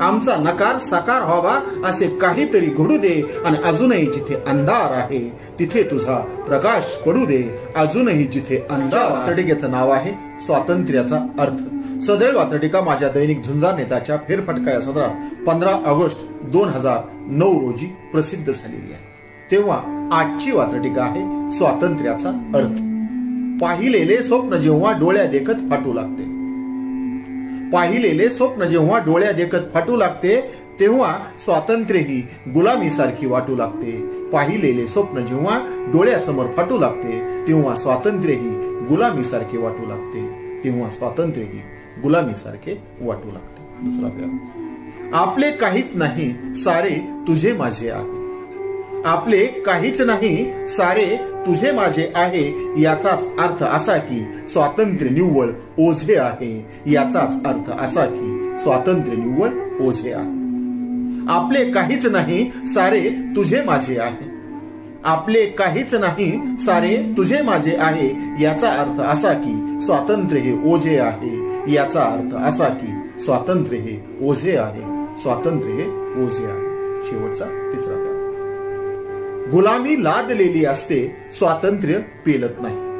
आमचा नकार साकार व्हावा असे काहीतरी घडू दे. आणि अजूनही जिथे अंधार आहे तिथे तुझा प्रकाश पडू दे. अजूनही जिथे अंधार. वात्रटिकेचं नाव आहे स्वातंत्र्याचा अर्थ. सदैव वात्रटिका माझ्या दैनिक झुंजार नेताच्या फेरफटका या सदरात 15 ऑगस्ट 2009 रोजी प्रसिद्ध झालेली आहे. तेव्हा आजची वात्रटिका आहे स्वातंत्र्याचा अर्थ. पाहिलेले स्वप्न जेव्हा डोळ्या देखत फाटू लागते. पाहिलेले स्वप्न जेव्हा डोळ्या देखत फाटू लागते तेव्हा स्वातंत्र्य ही गुलामीसारखी वाटू लागते. पाहिलेले स्वप्न जेव्हा डोळ्यासमोर फाटू लागते तेव्हा स्वातंत्र्य ही गुलामीसारखे वाटू लागते. तेव्हा स्वातंत्र्य ही गुलामीसारखे वाटू लागते. दुसरा प्यारा. आपले काहीच नाही सारे तुझे माझे आहे. आपले काहीच नाही सारे तुझे माझे आहे. याचाच अर्थ असा की स्वातंत्र्य निव्वळ ओझे आहे. याचाच अर्थ असा की स्वातंत्र्य निव्वळ ओझे आहे. आपले काहीच नाही सारे तुझे माझे आहे. आपले काहीच नाही सारे तुझे माझे आहे. याचा अर्थ असा की स्वातंत्र्य हे ओझे आहे. याचा अर्थ असा की स्वातंत्र्य हे ओझे आहे. स्वातंत्र्य हे ओझे आहे. शेवटचा तिसरा. गुलामी लादलेली असते, स्वातंत्र्य पेलत नाही.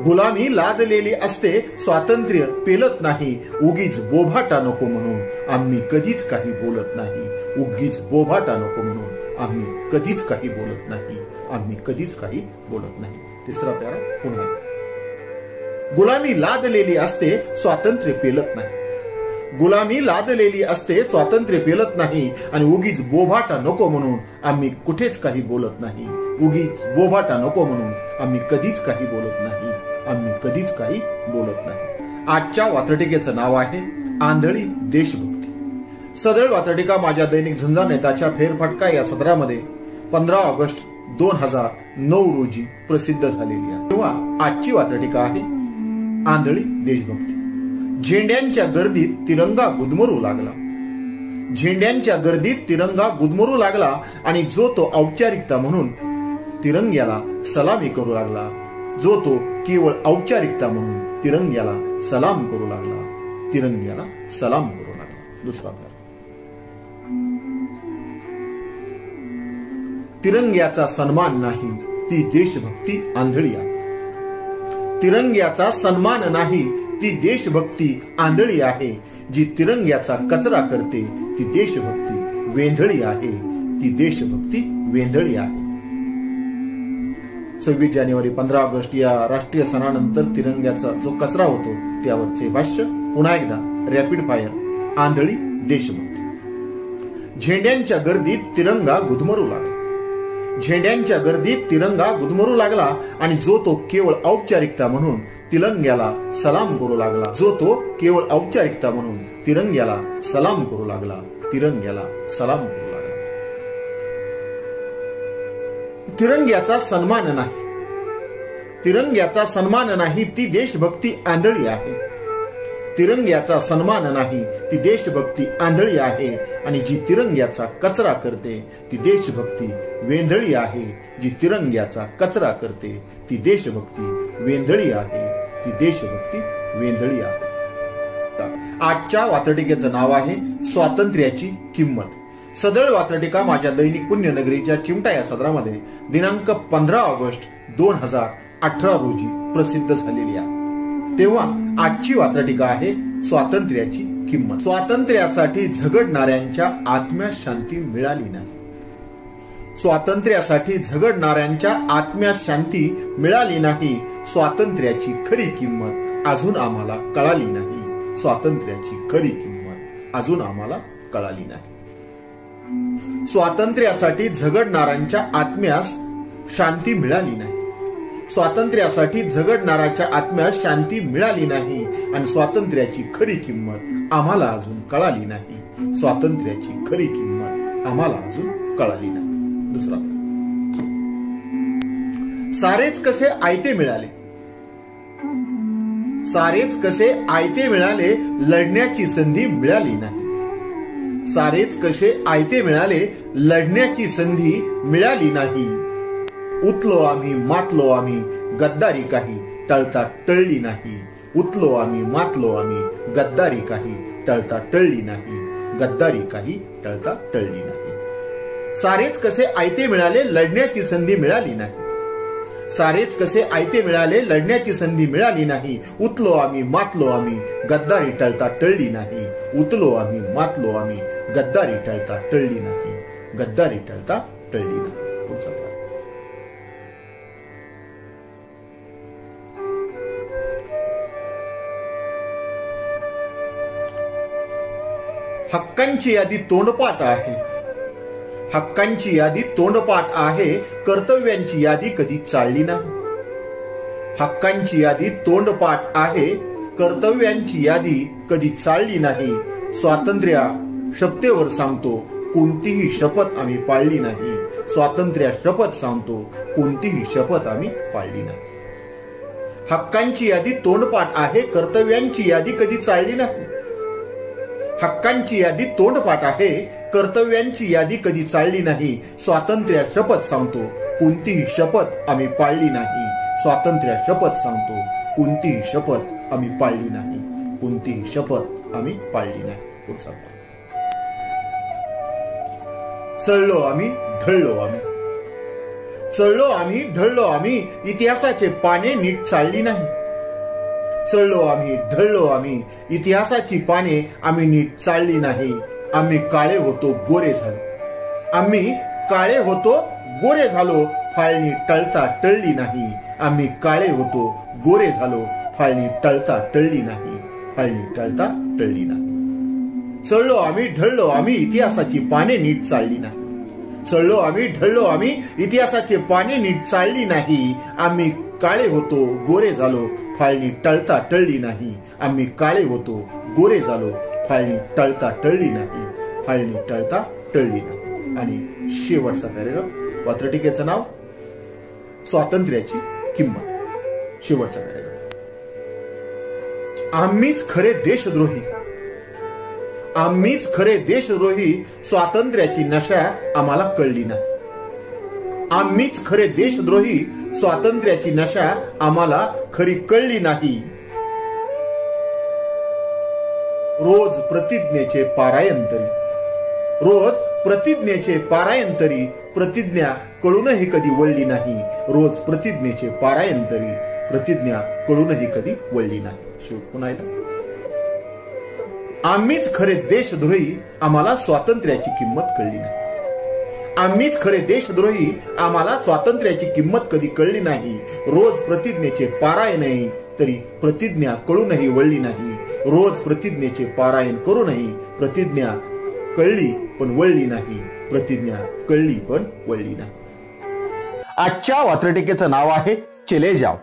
गुलामी लादलेली असते, स्वातंत्र्य पेलत नाही. उगीच बोभाटा नको म्हणून आम्ही कधीच काही बोलत नाही. उगीच बोभाटा नको म्हणून आम्ही कधीच काही बोलत नाही. आम्ही कधीच काही बोलत नाही. तिसरा प्यारा पुन्हा. गुलामी लादलेली असते, स्वातंत्र्य पेलत नाही. गुलामी लादलेली असते, स्वातंत्र्य पेलत नाही. आणि उगीच बोभाटा नको म्हणून आम्ही कुठेच काही बोलत नाही. उगीच बोभाटा नको म्हणून आम्ही कधीच काही बोलत नाही. आम्ही कधीच काही बोलत नाही. आजच्या वात्रटिकेचं नाव आहे आंधळी देशभक्ती. सदळ वात्रटिका माझ्या दैनिक झुंजार नेताच्या फेरफटका या सदरामध्ये 15 ऑगस्ट 2009 रोजी प्रसिद्ध झालेली आहे. तेव्हा आजची वात्रटिका आहे आंधळी देशभक्ती. झेंड्यांच्या गर्दीत तिरंगा गुदमरू लागला. झेंड्यांच्या गर्दीत तिरंगा गुदमरू लागला आणि जो तो औपचारिकता म्हणून तिरंग्याला सलामी करू लागला. जो तो केवळ औपचारिकता म्हणून तिरंग्याला सलाम करू लागला. तिरंग्याला सलाम करू लागला. दुसरा भाग. तिरंग्याचा सन्मान नाही, ती देशभक्ती आंधळी आहे. तिरंग्याचा सन्मान नाही, ती देशभक्ती आंधळी आहे. जी तिरंग्याचा कचरा करते, ती देशभक्ती वेंधळी आहे. ती देशभक्ती वेंधळी आहे. 26 जानेवारी 15 ऑगस्ट या राष्ट्रीय सणानंतर तिरंग्याचा जो कचरा होतो त्यावरचे भाष्य पुन्हा एकदा रॅपिड फायर. आंधळी देशभक्ती. झेंड्यांच्या गर्दीत तिरंगा गुदमरू लागला. झेंड्यांच्या गर्दीत तिरंगा गुदमरू लागला आणि जो तो केवळ औपचारिकता म्हणून तिरंग्याला सलाम करू लागला. जो तो केवळ औपचारिकता म्हणून तिरंग्याला सलाम करू लागला. तिरंग्याला सलाम करू लागला. तिरंग्याचा सन्मान नाही, तिरंग्याचा सन्मान नाही, ती देशभक्ती आंधळी आहे. तिरंग्याचा सन्मान नाही, ती देशभक्ती आंधळी आहे. आणि जी तिरंग्याचा कचरा करते, ती देशभक्ती वेंधळी आहे. जी तिरंग्याचा कचरा करते, ती देशभक्ती वेंधळी आहे. ती देशभक्ती वेंधळी आहे. आजच्या वात्रटिकेचं नाव आहे स्वातंत्र्याची किंमत. सदळ वात्रटिका माझ्या दैनिक पुण्यनगरीच्या चिमटा या सदरामध्ये दिनांक 15 ऑगस्ट 2018 रोजी प्रसिद्ध झालेली आहे. तेव्हा आजची वात्रटिका आहे स्वातंत्र्याची किंमत. स्वातंत्र्यासाठी झगडणाऱ्यांच्या आत्म्यास शांती मिळाली नाही. स्वातंत्र्यासाठी झगडणाऱ्यांच्या आत्म्यास शांती मिळाली नाही. स्वातंत्र्याची खरी किंमत अजून आम्हाला कळाली नाही. स्वातंत्र्याची खरी किंमत अजून आम्हाला कळाली नाही. स्वातंत्र्यासाठी झगडणाऱ्यांच्या आत्म्यास शांती मिळाली नाही. स्वातंत्र्यासाठी झगडणाऱ्याच्या आत्म्यास शांती मिळाली नाही. आणि स्वातंत्र्याची खरी किंमत आम्हाला अजून कळाली नाही. स्वातंत्र्याची खरी किंमत आम्हाला अजून कळाली नाही. दुसरा. सारेच कसे आयते मिळाले. सारेच कसे आयते मिळाले, लढण्याची संधी मिळाली नाही. सारेच कसे आयते मिळाले, लढण्याची संधी मिळाली नाही. उठलो आम्ही, मातलो आम्ही, गद्दारी काही टळता टळली नाही. उठलो आम्ही, मातलो आम्ही, गद्दारी काही टळता टळली नाही. गद्दारी काही टळता टळली नाही. सारेच कसे आयते मिळाले, लढण्याची संधी मिळाली नाही. सारेच कसे आयते मिळाले, लढण्याची संधी मिळाली नाही. उठलो आम्ही, मातलो आम्ही, गद्दारी टळता टळली नाही. उठलो आम्ही, मातलो आम्ही, गद्दारी टळता टळली नाही. गद्दारी टळता टळली नाही. पुढचा भाग. हक्कांची यादी तोंडपाठ आहे. हक्कांची यादी तोंडपाठ आहे, कर्तव्यांची यादी कधी चालली नाही. हक्कांची यादी तोंडपाठ आहे, कर्तव्यांची यादी कधी चालली नाही. स्वातंत्र्य शपथेवर सांगतो, कोणतीही शपथ आम्ही पाळली नाही. स्वातंत्र्य शपथ सांगतो, कोणतीही शपथ आम्ही पाळली नाही. हक्कांची यादी तोंडपाठ आहे, कर्तव्यांची यादी कधी चालली नाही. हक्कांची यादी तोंडपाठ आहे, कर्तव्यांची यादी कधी चालली नाही. स्वातंत्र्य शपथ सांगतो, कोणतीही शपथ आम्ही पाळली नाही. स्वातंत्र्य शपथ सांगतो, कोणतीही शपथ आम्ही पाळली नाही. कोणतीही शपथ आम्ही पाळली नाही. पुढचा. चढलो आम्ही ढळलो आम्ही, चढलो आम्ही ढळलो आम्ही, इतिहासाचे पाने नीट चालली नाही. चढलो आम्ही ढळलो आम्ही, इतिहासाची पाने आम्ही नीट चालली नाही. आम्ही काळे होतो गोरे झालो, आम्ही काळे होतो गोरे झालो, फाळणी टळता टळली नाही. आम्ही काळे होतो गोरे झालो, फाळणी टळता टळली नाही, फाळणी टळता टळली नाही. चढलो आम्ही ढळलो आम्ही, इतिहासाची पाने नीट चालली नाही. चढलो आम्ही ढळलो आम्ही, इतिहासाचे पाने नीट चालली नाही. आम्ही काळे होतो गोरे झालो, फाळणी टळता टळली नाही. आम्ही काळे होतो गोरे झालो, फाळणी टळता टळली नाही, फाळणी टळता टळली नाही. आणि शेवटचा पॅरेग्राफ, वात्रटिकेचं नाव स्वातंत्र्याची किंमत. शेवटचा पॅरेग्राफ, आम्हीच खरे देशद्रोही, आम्हीच खरे देशद्रोही, स्वातंत्र्याची नशा आम्हाला कळली नाही. आम्हीच खरे देशद्रोही, स्वातंत्र्याची नशा आम्हाला खरी कळली नाही. रोज प्रतिज्ञेचे पारायण तरी, रोज प्रतिज्ञेचे पारायण तरी, प्रतिज्ञा कळूनही कधी वळली नाही. रोज प्रतिज्ञेचे पारायण तरी, प्रतिज्ञा कळूनही कधी वळली नाही. पुन्हा एकदा, आम्हीच खरे देशद्रोही, आम्हाला स्वातंत्र्याची किंमत कळली नाही. आम्हीच खरे देशद्रोही, आम्हाला स्वातंत्र्याची किंमत कधी कळली नाही. रोज प्रतिज्ञेचे पारायणही तरी प्रतिज्ञा कळूनही वळली नाही. रोज प्रतिज्ञेचे पारायण करूनही प्रतिज्ञा कळली पण वळली नाही. प्रतिज्ञा कळली पण वळली नाही. आजच्या वात्रटिकेचं नाव आहे चले जाव.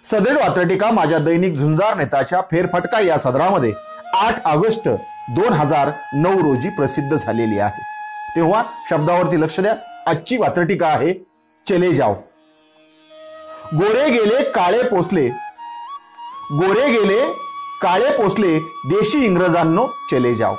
सदर वात्रटिका माझ्या दैनिक झुंजार नेताच्या फेरफटका या सदरामध्ये 8 ऑगस्ट 2009 रोजी प्रसिद्ध झालेली आहे. तेव्हा शब्दावरती लक्ष द्या. आजची वात्रटिका आहे चले जाव. गोरे गेले काळे पोचले, गोरे गेले काळे पोचले, देशी इंग्रजांनो चले जाव.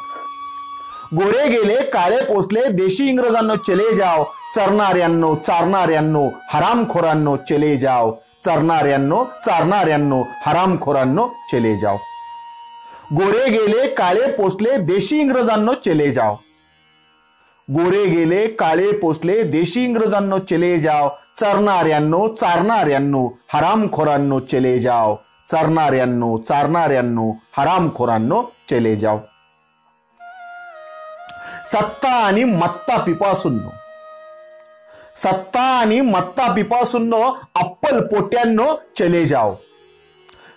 गोरे गेले काळे पोचले, देशी इंग्रजांनो चले जाव. चरणाऱ्यांनो चारणाऱ्यांनो हरामखोरांनो चले जाव. चरणाऱ्यांनो चारणाऱ्यांनो हरामखोरांनो चले जाव. गोरे गेले काळे पोचले, देशी इंग्रजांनो चले जाव. गोरे गेले काळे पोचले, देशी इंग्रजांनो चले जाव. चरणाऱ्यांनो चारणाऱ्यांनो हरामखोरांनो चले जाव. चरणाऱ्यांनो चारणाऱ्यांनो हरामखोरांनो चले जाव. सत्ता आणि मत्ता पिपासूंनो, सत्ता आणि मत्ता पिपासूंनो अप्पल पोट्यांनो चले जाव.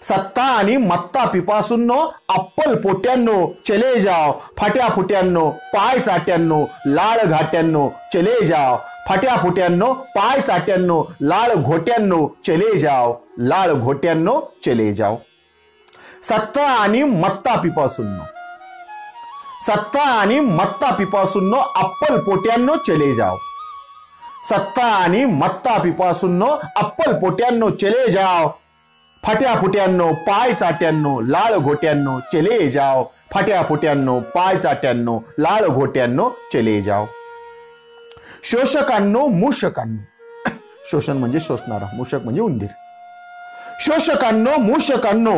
सत्ता आणि मत्ता पिपासूंनो अप्पल पोट्यांनो चले जाव. फाट्या फुट्यांनो पाय चाट्यांनो लाळ घाट्यांनो चले जाव. फाट्या फुट्यांनो पाय चाट्यांनो लाळ घोट्यांनो चले जाव. लाळ घोट्यांनो चले जाव. सत्ता आणि मत्ता पिपासूंनो, सत्ता आणि मत्ता पिपासूंनो अप्पल पोट्यांनो चले जाव. सत्ता आणि मत्ता पिपासूंनो अप्पल पोट्यांनो चले जाव. फाट्या फुट्यांनो पाय चाट्यांनो लाळ घोट्यांनो चले जाव. फाट्या फुट्यांनो पाय चाट्यांनो लाळ घोट्यांनो चले जाव. शोषकांनो मूषकांनो, शोषण म्हणजे शोषणारा, मूषक म्हणजे उंदीर. शोषकांनो मूषकांनो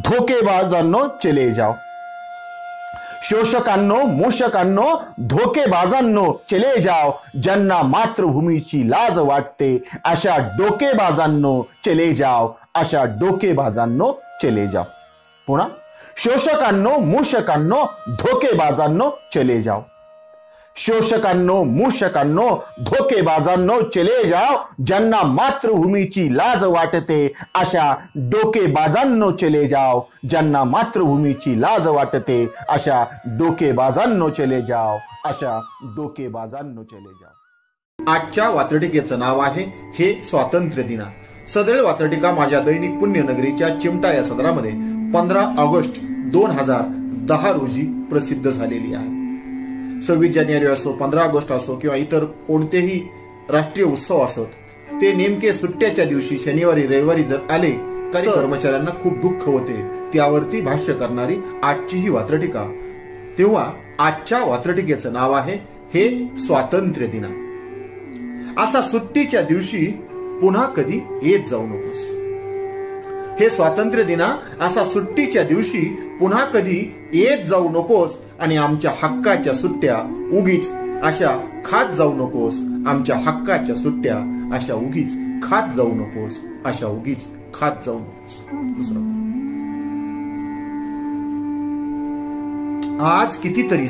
धोकेबाजांनो चले जाव. शोषकांनो मूषकांनो धोकेबाजांनो चले जाव. ज्यांना मातृभूमीची लाज वाटते अशा डोकेबाजांनो चले जाव. अशा डोकेबाजांनो चले जाव. पुन्हा, शोषकांनो मूषकांनो धोकेबाजांनो चले जाव. शोषकांनो मूषकांनो धोकेबाजांनो चले जाव. ज्यांना मातृभूमीची लाज वाटते अशा डोकेबाजांनो चले जाव. ज्यांना मातृभूमीची लाज वाटते अशा डोकेबाजांनो चले जाव. अशा डोकेबाजांनो चले जाव. आजच्या वात्रटिकेचं नाव आहे हे स्वातंत्र्य दिना. सदर वात्रटिका माझ्या दैनिक पुण्यनगरीच्या चिमटा या सदरामध्ये 15 ऑगस्ट 2010 रोजी प्रसिद्ध झालेली आहे. 26 जानेवारी असो, 15 ऑगस्ट असो किंवा इतर कोणतेही राष्ट्रीय उत्सव असोत, ते नेमके सुट्ट्याच्या दिवशी शनिवारी रविवारी जर आले काही कर्मचाऱ्यांना खूप दुःख होते. त्यावरती भाष्य करणारी आजची ही वात्रटिका. तेव्हा आजच्या वात्रटिकेचं नाव आहे हे स्वातंत्र्य दिना. असा सुट्टीच्या दिवशी पुन्हा कधी येत जाऊ नकोस. हे स्वातंत्र्य दिना असा सुट्टीच्या दिवशी पुन्हा कधी येत जाऊ नकोस आणि आमच्या हक्काच्या सुट्ट्या उगीच अशा खात जाऊ नकोस. आमच्या हक्काच्या सुट्ट्या अशा उगीच खात जाऊ नकोस. अशा उगीच खात जाऊ नकोस. आज कितीतरी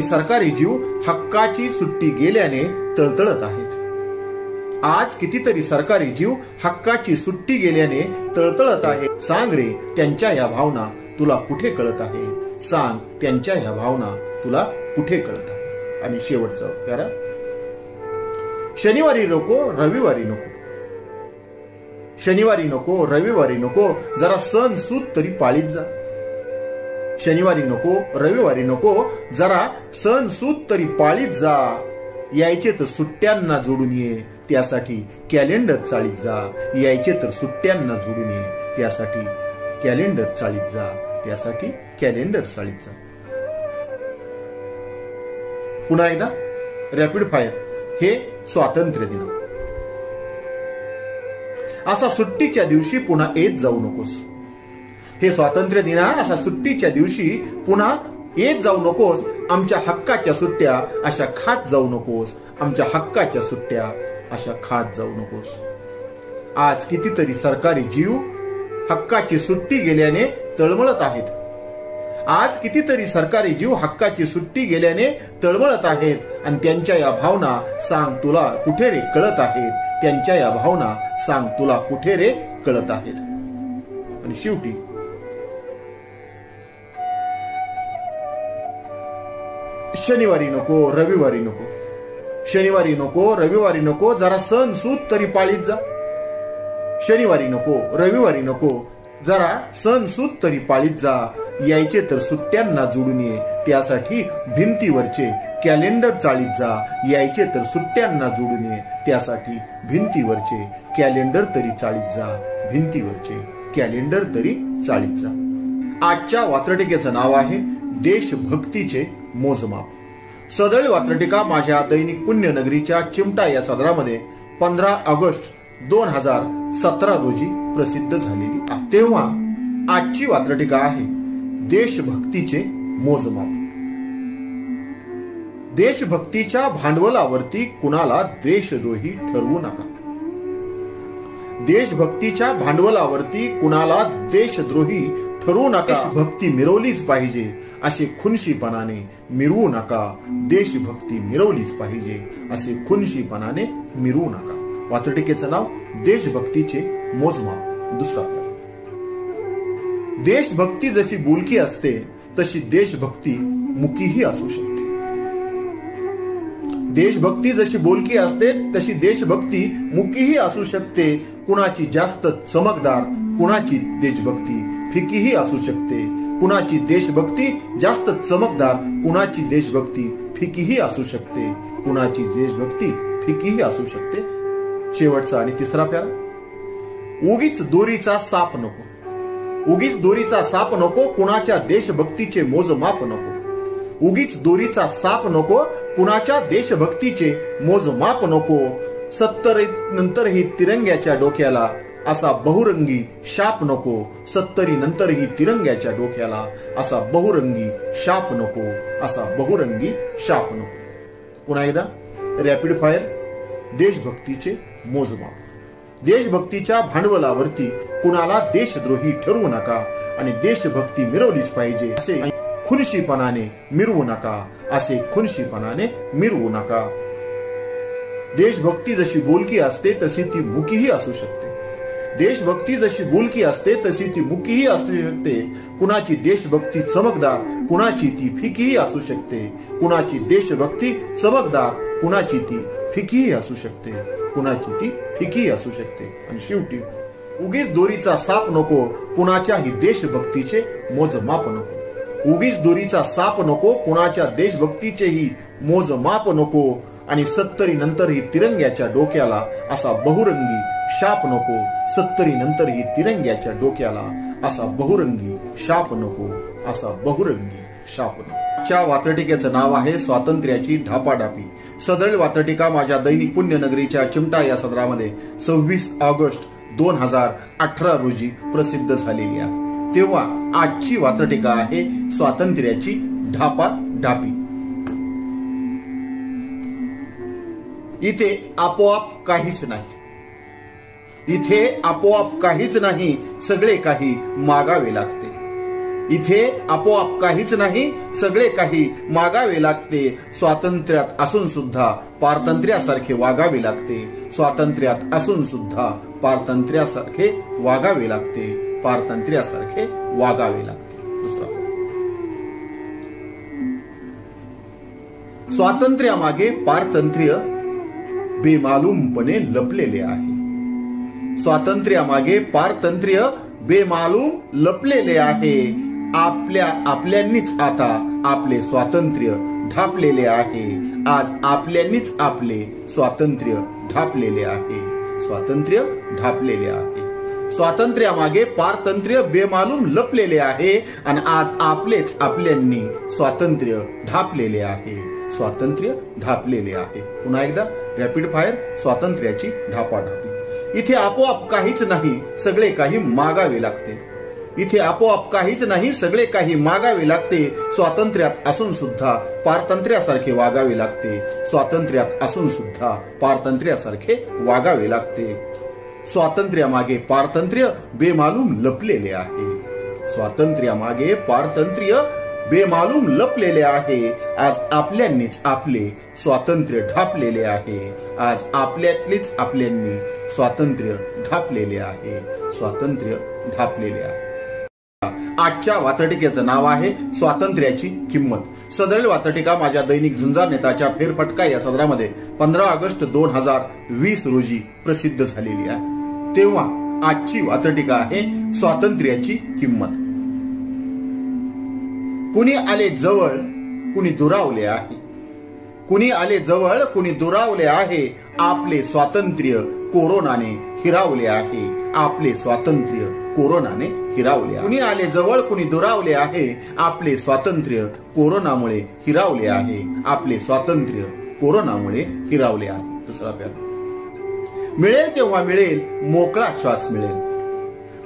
सरकारी जीव हक्काची सुट्टी गेल्याने तळतळत आहेत. आज कितीतरी सरकारी जीव हक्काची सुट्टी गेल्याने तळतळत आहेत. सांग रे त्यांच्या या भावना तुला कुठे कळत आहेत. सांग त्यांच्या या भावना तुला कुठे कळत आहेत. आणि शेवटचं प्यारा, शनिवारी नको रविवारी नको. शनिवारी नको रविवारी नको, जरा सण सूद तरी पाळीत जा. शनिवारी नको रविवारी नको, जरा सण सूद तरी पाळीत जा. यायचे तर सुट्ट्यांना जोडून ये, त्यासाठी कॅलेंडर चाळीत जा. यायचे तर सुट्ट्यांना जोडून ये, त्यासाठी कॅलेंडर चाळीत जा. त्यासाठी कॅलेंडर चाळीत जा. पुन्हा एकदा रॅपिड फायर. हे स्वातंत्र्य दिन. असा सुट्टीच्या दिवशी पुन्हा येत जाऊ नकोस. हे स्वातंत्र्य दिना असा सुट्टीच्या दिवशी पुन्हा येत जाऊ नकोस. आमच्या हक्काच्या सुट्ट्या अशा खात जाऊ नकोस. आमच्या हक्काच्या सुट्ट्या अशा खात जाऊ नकोस. आज कितीतरी सरकारी जीव हक्काची सुट्टी गेल्याने तळमळत आहेत. आज कितीतरी सरकारी जीव हक्काची सुट्टी गेल्याने तळमळत आहेत. आणि त्यांच्या या भावना सांग तुला कुठे रे कळत आहेत. त्यांच्या या भावना सांग तुला कुठे रे कळत आहेत. आणि शेवटी शनिवारी नको रविवारी नको. शनिवारी नको रविवारी नको, जरा सण सूद तरी पाळीत जा. शनिवारी नको रविवारी नको, जरा सण सूद तरी पाळीत जा. यायचे तर सुट्ट्यांना जोडून ये, त्यासाठी भिंतीवरचे कॅलेंडर चाळीत जा. यायचे तर सुट्ट्यांना जोडून ये, त्यासाठी भिंतीवरचे कॅलेंडर तरी चाळीत जा. भिंतीवरचे कॅलेंडर तरी चाळीत जा. आजच्या वात्रटिकेचं नाव आहे देशभक्तीचे मोजमाप. सदळ वात्रटिका माझ्या दैनिक पुण्यनगरीच्या चिमटा या सदरामध्ये 15 ऑगस्ट 2017 रोजी प्रसिद्ध झालेली आहे. तेव्हा आजची वात्रटिका आहे देशभक्तीचे मोजमाप. देशभक्तीच्या भांडवलावरती कुणाला देशद्रोही ठरवू नका. देशभक्तीच्या भांडवलावरती कुणाला देशद्रोही ठरवू नका. देशभक्ती मिरवलीच पाहिजे असे खुनशीपणाने मिरवू नका. देशभक्ती मिरवलीच पाहिजे असे खुनशीपणाने मिरवू नका. वात्रटिकेचं नाव देशभक्तीचे मोजमाप. दुसरा पाठ. देशभक्ती जशी बोलकी असते तशी देशभक्ती मुकीही असू शकते. देशभक्ती जशी बोलकी असते तशी देशभक्ती मुकीही असू शकते. कुणाची जास्त चमकदार, कुणाची देशभक्ती फिकीही असू शकते. कुणाची देशभक्ती जास्त चमकदार, कुणाची देशभक्ती फिकीही असू शकते. कुणाची देशभक्ती फिकीही असू शकते. शेवटचा आणि तिसरा प्यारा. उगीच दोरीचा साप नको. उगीच दोरीचा साप नको, कुणाच्या देशभक्तीचे मोजमाप नको. उगीच दोरीचा साप नको, कुणाच्या देशभक्तीचे मोजमाप नको. 70 नंतरही तिरंग्याच्या डोक्याला असा बहुरंगी शाप नको. 70 नंतरही तिरंग्याच्या डोक्याला असा बहुरंगी शाप नको. असा बहुरंगी शाप नको. पुन्हा एकदा रॅपिड फायर. देशभक्तीचे मोजमाप. देशभक्तीच्या भांडवलावरती कुणाला देशद्रोही ठरवू नका आणि देशभक्ती मिरवलीच पाहिजे असे खुनशीपणाने मिरवू नका. असे खुनशीपणाने मिरवू नका. देशभक्ती जशी बोलकी असते तशी ती मुकीही असू शकते. देशभक्ती जशी बोलकी असते तशी ती मुकीही असू शकते. कुणाची देशभक्ती चमकदार, कुणाची ती फिकीही असू शकते. कुणाची देशभक्ती चमकदार, कुणाची ती फिकीही असू शकते. कुणाची ती फिकीही असू शकते. आणि शेवटी उगीच दोरीचा साप नको, कुणाच्याही देशभक्तीचे मोजमाप नको. उगीच दोरीचा साप नको, कुणाच्या देशभक्तीचेही मोजमाप नको. आणि 70 नंतरही तिरंग्याच्या डोक्याला असा बहुरंगी शाप नको. 70 नंतरही तिरंग्याच्या डोक्याला असा बहुरंगी शाप नको. असा बहुरंगी शाप नको. आजच्या वात्रटिकेचं नाव आहे स्वातंत्र्याची ढापाढापी. सदरील वात्रटिका माझ्या दैनिक पुण्यनगरीच्या चिमटा या सदरामध्ये 26 ऑगस्ट 2018 रोजी प्रसिद्ध झालेली आहे. तेव्हा आजची वात्रटिका आहे स्वातंत्र्याची ढापाढापी. इथे आपोआप काहीच नाही. इथे आपोआप काहीच नाही, सगळे काही मागावे लागते. इथे आपोआप काहीच नाही, सगळे काही मागावे लागते. स्वातंत्र्यात असून सुद्धा पारतंत्र्यासारखे वागावे लागते. स्वातंत्र्यात असून सुद्धा पारतंत्र्यासारखे वागावे लागते. पारतंत्र्यासारखे वागावे लागते. दुसरा स्वातंत्र्यामागे पारतंत्र्य बेमालूमपणे लपलेले आहे. स्वातंत्र्यामागे पारतंत्र्य बेमालूम लपलेले आहे. आपल्यांनीच आता आपले स्वातंत्र्य ढापलेले आहे. आज आपल्यांनीच आपले स्वातंत्र्य ढापलेले आहे. स्वातंत्र्य ढापलेले आहे. स्वातंत्र्यामागे पारतंत्र्य बेमालूम लपलेले आहे आणि आज आपलेच आपल्यांनी स्वातंत्र्य ढापलेले आहे. स्वातंत्र्य ढापलेले आहे. पुन्हा एकदा रॅपिड फायर स्वातंत्र्याची ढापाढापी. इथे आपोआप काहीच नाही, सगळे काही मागावे लागते. इथे आपोआप काहीच नाही, सगळे काही मागावे लागते. स्वातंत्र्यात असून सुद्धा पारतंत्र्यासारखे वागावे लागते. स्वातंत्र्यात असून सुद्धा पारतंत्र्यासारखे वागावे लागते. स्वातंत्र्यामागे पारतंत्र्य बेमालूम लपलेले आहे. स्वातंत्र्यामागे पारतंत्र्य बेमालूम लपलेले आहे. आज आपल्यांनीच आपले स्वातंत्र्य ढापलेले आहे. आज आपल्यातलीच आपल्यांनी स्वातंत्र्य ढापलेले आहे. स्वातंत्र्य ढापलेले आहे. आजच्या वात्रटिकेचं नाव आहे स्वातंत्र्याची किंमत. सदरील वात्रटिका माझ्या दैनिक झुंजार नेताच्या फेरफटका या सदरामध्ये 15 ऑगस्ट 2020 रोजी प्रसिद्ध झालेली आहे. तेव्हा आजची वात्रटिका आहे स्वातंत्र्याची किंमत. कुणी आले जवळ, कुणी दुरावले आहे. कुणी आले जवळ, कुणी दुरावले आहे. आपले स्वातंत्र्य कोरोनाने हिरावले आहे. आपले स्वातंत्र्य कोरोनाने हिरावले. कुणी आले जवळ, कुणी दुरावले आहे. आपले स्वातंत्र्य कोरोनामुळे हिरावले आहे. आपले स्वातंत्र्य कोरोनामुळे हिरावले आहे. दुसरा प्यारा. मिळेल तेव्हा मिळेल, मोकळा श्वास मिळेल.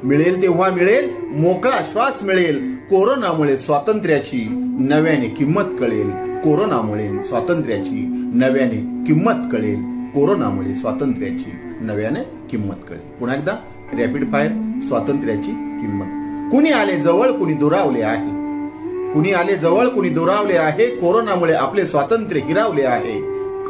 मिळेल तेव्हा मिळेल, मोकळा श्वास मिळेल. कोरोनामुळे स्वातंत्र्याची नव्याने किंमत कळेल. कोरोनामुळे स्वातंत्र्याची नव्याने किंमत कळेल. कोरोनामुळे स्वातंत्र्याची नव्याने किंमत कळेल. पुन्हा एकदा रॅपिड फायर स्वातंत्र्याची किंमत. कुणी आले जवळ, कुणी दुरावले आहे. कुणी आले जवळ, कुणी दुरावले आहे. कोरोनामुळे आपले स्वातंत्र्य हिरावले आहे.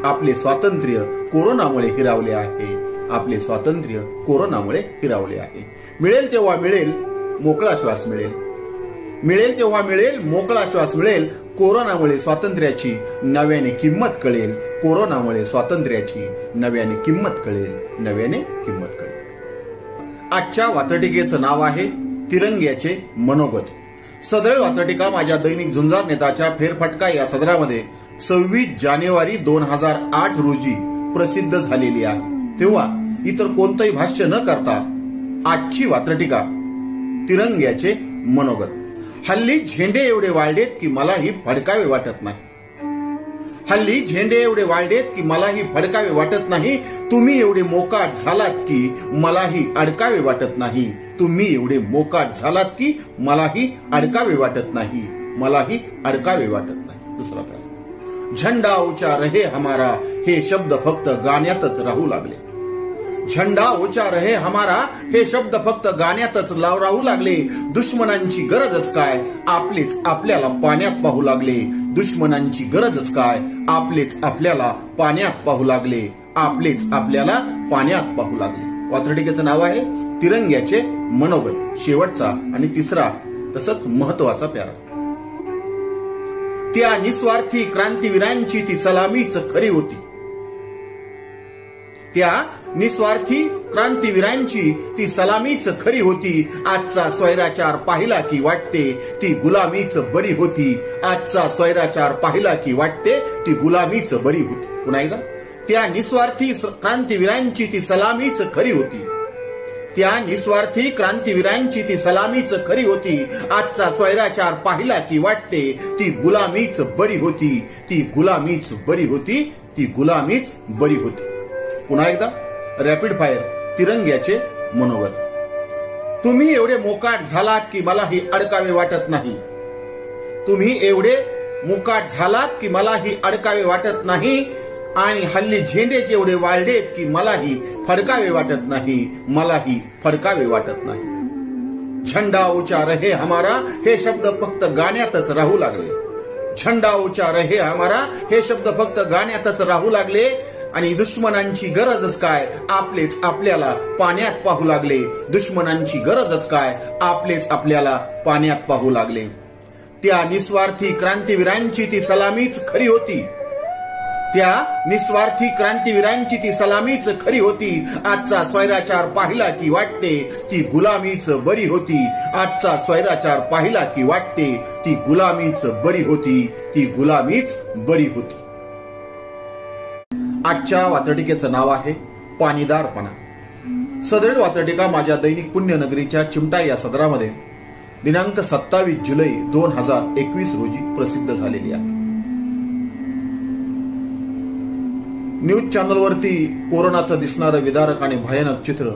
आपले स्वातंत्र्य कोरोनामुळे हिरावले आहे. आपले स्वातंत्र्य कोरोनामुळे हिरावले आहे. मिळेल तेव्हा मिळेल, मोकळा श्वास मिळेल. मिळेल तेव्हा मिळेल, मोकळा श्वास मिळेल. कोरोनामुळे स्वातंत्र्याची नव्याने किंमत कळेल. कोरोनामुळे स्वातंत्र्याची नव्याने किंमत कळेल. नव्याने किंमत कळेल. आजच्या वात्रटिकेचं नाव आहे तिरंग्याचे मनोगत. सदरील वात्रटिका माझ्या दैनिक झुंजार नेताच्या फेरफटका या सदरामध्ये 26 जानेवारी 2008 रोजी प्रसिद्ध झालेली आहे. तेव्हा इतर कोणतंही भाष्य न करता आजची वात्रटिका तिरंग्याचे मनोगत. हल्ली झेंडे एवढे वाढलेत की मलाही फडकावे वाटत नाही. हल्ली झेंडे एवढे वाढलेत की मलाही फडकावे वाटत नाही. तुम्ही एवढे मोकाट झालात की मलाही अडकावे वाटत नाही. तुम्ही एवढे मोकाट झालात की मलाही अडकावे वाटत नाही. मलाही अडकावे वाटत नाही. दुसरा प्यारा. झंडा ऊंचा रहे हमारा, हे शब्द फक्त गाण्यातच राहू लागले. झंडा ऊंचा रहे हमारा, हे शब्द फक्त गाण्यातच राहू लागले. दुश्मनांची गरजच काय, आपलेच आपल्याला पाण्यात पाहू लागले. दुश्मनांची गरजच काय, आपलेच आपल्याला पाण्यात पाहू लागले. आपलेच आपल्याला पाण्यात पाहू लागले. वात्रटिकेचं नाव आहे तिरंग्याचे मनोगत. शेवटचा आणि तिसरा तसंच महत्वाचा प्यारा. त्या निस्वार्थी क्रांतीवीरांची ती सलामीच खरी होती. त्या निस्वार्थी क्रांतीवीरांची ती सलामीच खरी होती. आजचा स्वैराचार पाहिला की वाटते ती गुलामीच बरी होती. आजचा स्वैराचार पाहिला की वाटते ती गुलामीच बरी होती. पुन्हा एकदा. त्या निस्वार्थी क्रांतीवीरांची ती सलामीच खरी होती. त्या निस्वार्थी क्रांतीवीरांची ती सलामीच खरी होती. आजचा स्वैराचार पाहिला की वाटते ती गुलामीच बरी होती, ती गुलामीच बरी होती, ती गुलामीच बरी होती. पुन्हा एकदा रॅपिड फायर तिरंग्याचे मनोगत. तुम्ही एवढे मोकाट झालात की मलाही अडकावे वाटत नाही. तुम्ही एवढे मोकाट झालात की मलाही अडकावे वाटत नाही. आणि हल्ली झेंडे एवढे वाढलेत की मलाही फडकावे वाटत नाही, मलाही फडकावे वाटत नाही. झंडा ऊंचा रहे हमारा हे शब्द फक्त गाण्यातच राहू लागले. झंडा ऊंचा रहे हमारा हे शब्द फक्त गाण्यातच राहू लागले. आणि दुश्मनांची गरजच काय आपलेच आपल्याला पाण्यात पाहू लागले. दुश्मनांची गरजच काय आपलेच आपल्याला पाण्यात पाहू लागले. त्या निस्वार्थी क्रांतीवीरांची ती सलामीच खरी होती. त्या निस्वार्थी क्रांतीवीरांची ती सलामीच खरी होती. आजचा स्वैराचार पाहिला की वाटते ती गुलामीच बरी होती. आजचा स्वैराचार पाहिला की वाटते ती गुलामीच बरी होती, ती गुलामीच बरी होती. आजच्या वात्रटिकेचं नाव आहे पाणीदारपणा. सदरील वात्रटिका माझ्या दैनिक पुण्यनगरीच्या चिमटा या सदरामध्ये दिनांक 27 जुलै 2021 रोजी प्रसिद्ध झालेली आहे. न्यूज चॅनलवरती कोरोनाचं दिसणारं विदारक आणि भयानक चित्र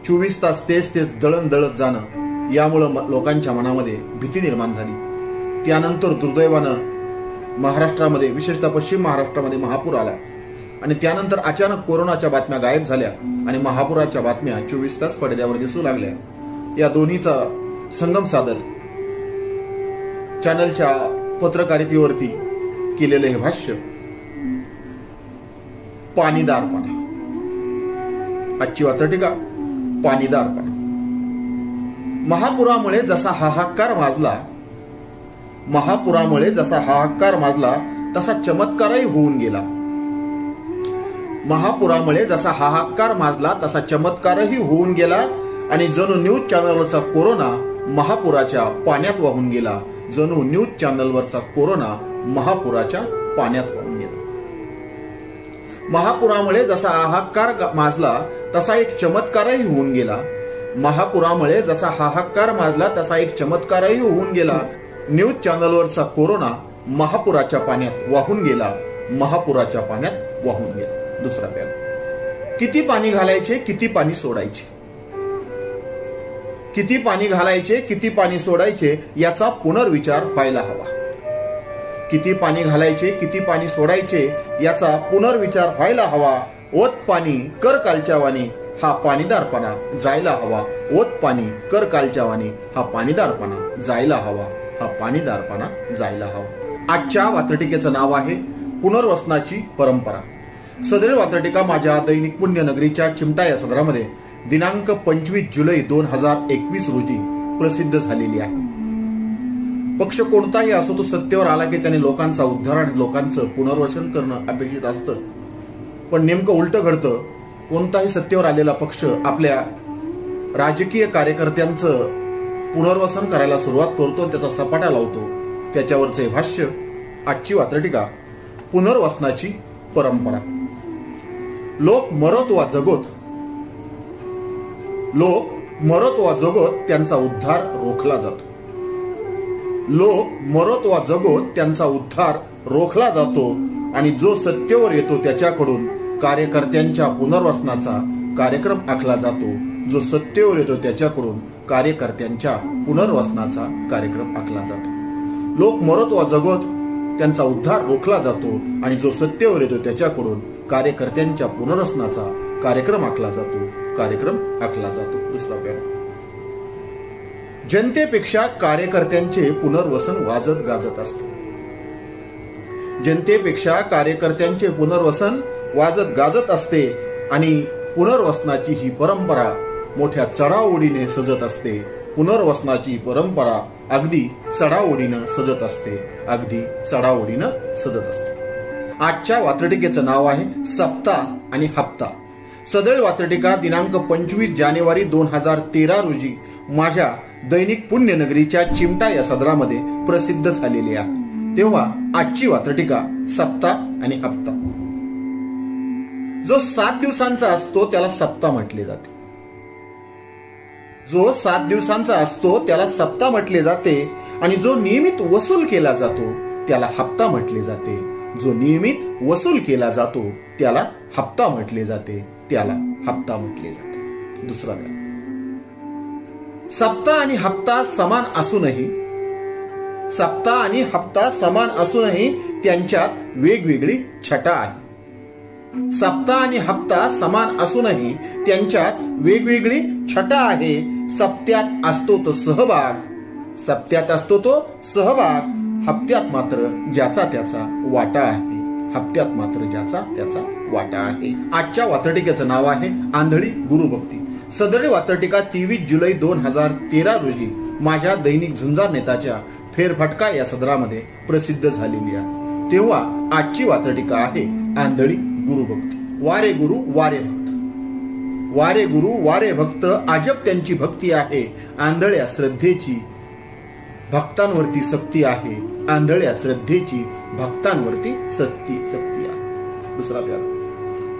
24 तास तेच दळण दळत जाणं यामुळं लोकांच्या मनामध्ये भीती निर्माण झाली. त्यानंतर दुर्दैवानं महाराष्ट्रामध्ये विशेषतः पश्चिम महाराष्ट्रामध्ये महापूर आला आणि त्यानंतर अचानक कोरोनाच्या बातम्या गायब झाल्या आणि महापुराच्या बातम्या 24 तास पडद्यावर दिसू लागल्या. या दोन्हीचा संगम साधत चॅनलच्या पत्रकारितेवरती केलेलं हे भाष्य पाणीदारपणा. आजची वात्रटिका पाणीदारपणा. महापुरामुळे जसा हाहाकार माजला, महापुरामुळे जसा हाहाकार माजला तसा चमत्कारही होऊन गेला. महापुरामुळे जसा हाहाकार माजला तसा चमत्कारही होऊन गेला आणि जणू न्यूज चॅनलवरचा कोरोना महापुराच्या पाण्यात वाहून गेला. जणू न्यूज चॅनलवरचा कोरोना महापुराच्या पाण्यात वाहून गेला. महापुरामुळे जसा हाहाकार माजला तसा एक चमत्कारही होऊन गेला. महापुरामुळे जसा हाहाकार माजला तसा एक चमत्कारही होऊन गेला. न्यूज चॅनलवरचा कोरोना महापुराच्या पाण्यात वाहून गेला, महापुराच्या पाण्यात वाहून गेला. दुसरा प्याला. किती पाणी घालायचे, किती पाणी सोडायचे, किती पाणी घालायचे, किती पाणी सोडायचे याचा पुनर्विचार व्हायला हवा. किती पाणी घालायचे, किती पाणी सोडायचे याचा पुनर्विचार व्हायला हवा. ओत पाणी कर कालच्या वाणी हा पाणीदारपणा जायला हवा. ओत पाणी कर कालच्या वाणी हा पाणीदारपणा जायला हवा, हा पाणीदारपणा जायला हवा. आजच्या वात्रटिकेचं नाव आहे पुनर्वसनाची परंपरा. सदरील वात्रटिका माझ्या दैनिक पुण्यनगरीच्या चिमटा या सदरामध्ये दिनांक 25 जुलै 2021 रोजी प्रसिद्ध झालेली आहे. पक्ष कोणताही असो तो सत्तेवर आला की त्याने लोकांचा उद्धार आणि लोकांचं पुनर्वसन करणं अपेक्षित असतं. पण नेमकं उलट घडतं. कोणताही सत्तेवर आलेला पक्ष आपल्या राजकीय कार्यकर्त्यांचं पुनर्वसन करायला सुरुवात करतो आणि त्याचा सपाटा लावतो. त्याच्यावरचे भाष्य आजची वात्रटिका पुनर्वसनाची परंपरा. लोक मरत वा जगोत, लोक मरत वा जगोत त्यांचा उद्धार रोखला जातो. लोक मरत वा जगोत त्यांचा उद्धार रोखला जातो आणि जो सत्तेवर येतो त्याच्याकडून कार्यकर्त्यांच्या पुनर्वसनाचा कार्यक्रम आखला जातो. जो सत्तेवर येतो त्याच्याकडून कार्यकर्त्यांच्या पुनर्वसनाचा कार्यक्रम आखला जातो. लोक मरत वा जगोत त्यांचा उद्धार रोखला जातो आणि जो सत्तेवर येतो त्याच्याकडून कार्यकर्त्यांच्या पुनर्वसनाचा कार्यक्रम आखला जातो, कार्यक्रम आखला जातो. दुसरा पॅरा. जनतेपेक्षा कार्यकर्त्यांचे पुनर्वसन वाजत गाजत असते. जनतेपेक्षा कार्यकर्त्यांचे पुनर्वसन वाजत गाजत असते आणि पुनर्वसनाची ही परंपरा मोठ्या चढाओढीने सजत असते. पुनर्वसनाची परंपरा अगदी चढाओढीनं सजत असते, अगदी चढाओढीनं सजत असते. आजच्या वात्रटिकेचं नाव आहे सप्ताह आणि हप्ता. सदरील वात्रटिका दिनांक 25 जानेवारी 2013 रोजी माझ्या दैनिक पुण्यनगरीच्या चिमटा या सदरामध्ये प्रसिद्ध झालेली आहे. तेव्हा आजची वात्रटिका सप्ताह आणि हप्ता. जो 7 दिवसांचा असतो त्याला सप्ताह म्हटले जाते. जो 7 दिवसांचा असतो त्याला सप्ताह म्हटले जाते आणि जो नियमित वसूल केला जातो त्याला हप्ता म्हटले जाते. जो नियमित वसूल केला जातो त्याला हप्ता म्हटले जाते. त्याला हप्ता म्हटले जाते. दुसरा प्यारा. सप्ताह आणि हप्ता समान असूनही सप्ताह आणि हप्ता समान असूनही त्यांच्यात वेगवेगळी छटा आहे. सप्ताह आणि हप्ता समान असूनही त्यांच्यात वेगवेगळी छटा आहे. सप्त्यात असतो तो सहभाग, सप्त्यात असतो तो सहभाग, हप्त्यात मात्र ज्याचा त्याचा वाटा आहे. हप्त्यात मात्र ज्याचा त्याचा वाटा आहे. आजच्या वात्रटिकेचं नाव आहे आंधळी गुरुभक्ती. सदर वात्रटिका 23 जुलै 2013 रोजी माझ्या दैनिक झुंजार नेताच्या फेरफटका या सदरामध्ये प्रसिद्ध झालेली आहे. तेव्हा आजची वात्रटिका आहे आंधळी गुरुभक्ती. वारे गुरु वारे भक्त, वारे गुरु वारे भक्त, अजब त्यांची भक्ती आहे. आंधळ्या श्रद्धेची भक्तांवरती सक्ती आहे. आंधळ्या श्रद्धेची भक्तांवरती सक्ती आहे. दुसरा प्यारा.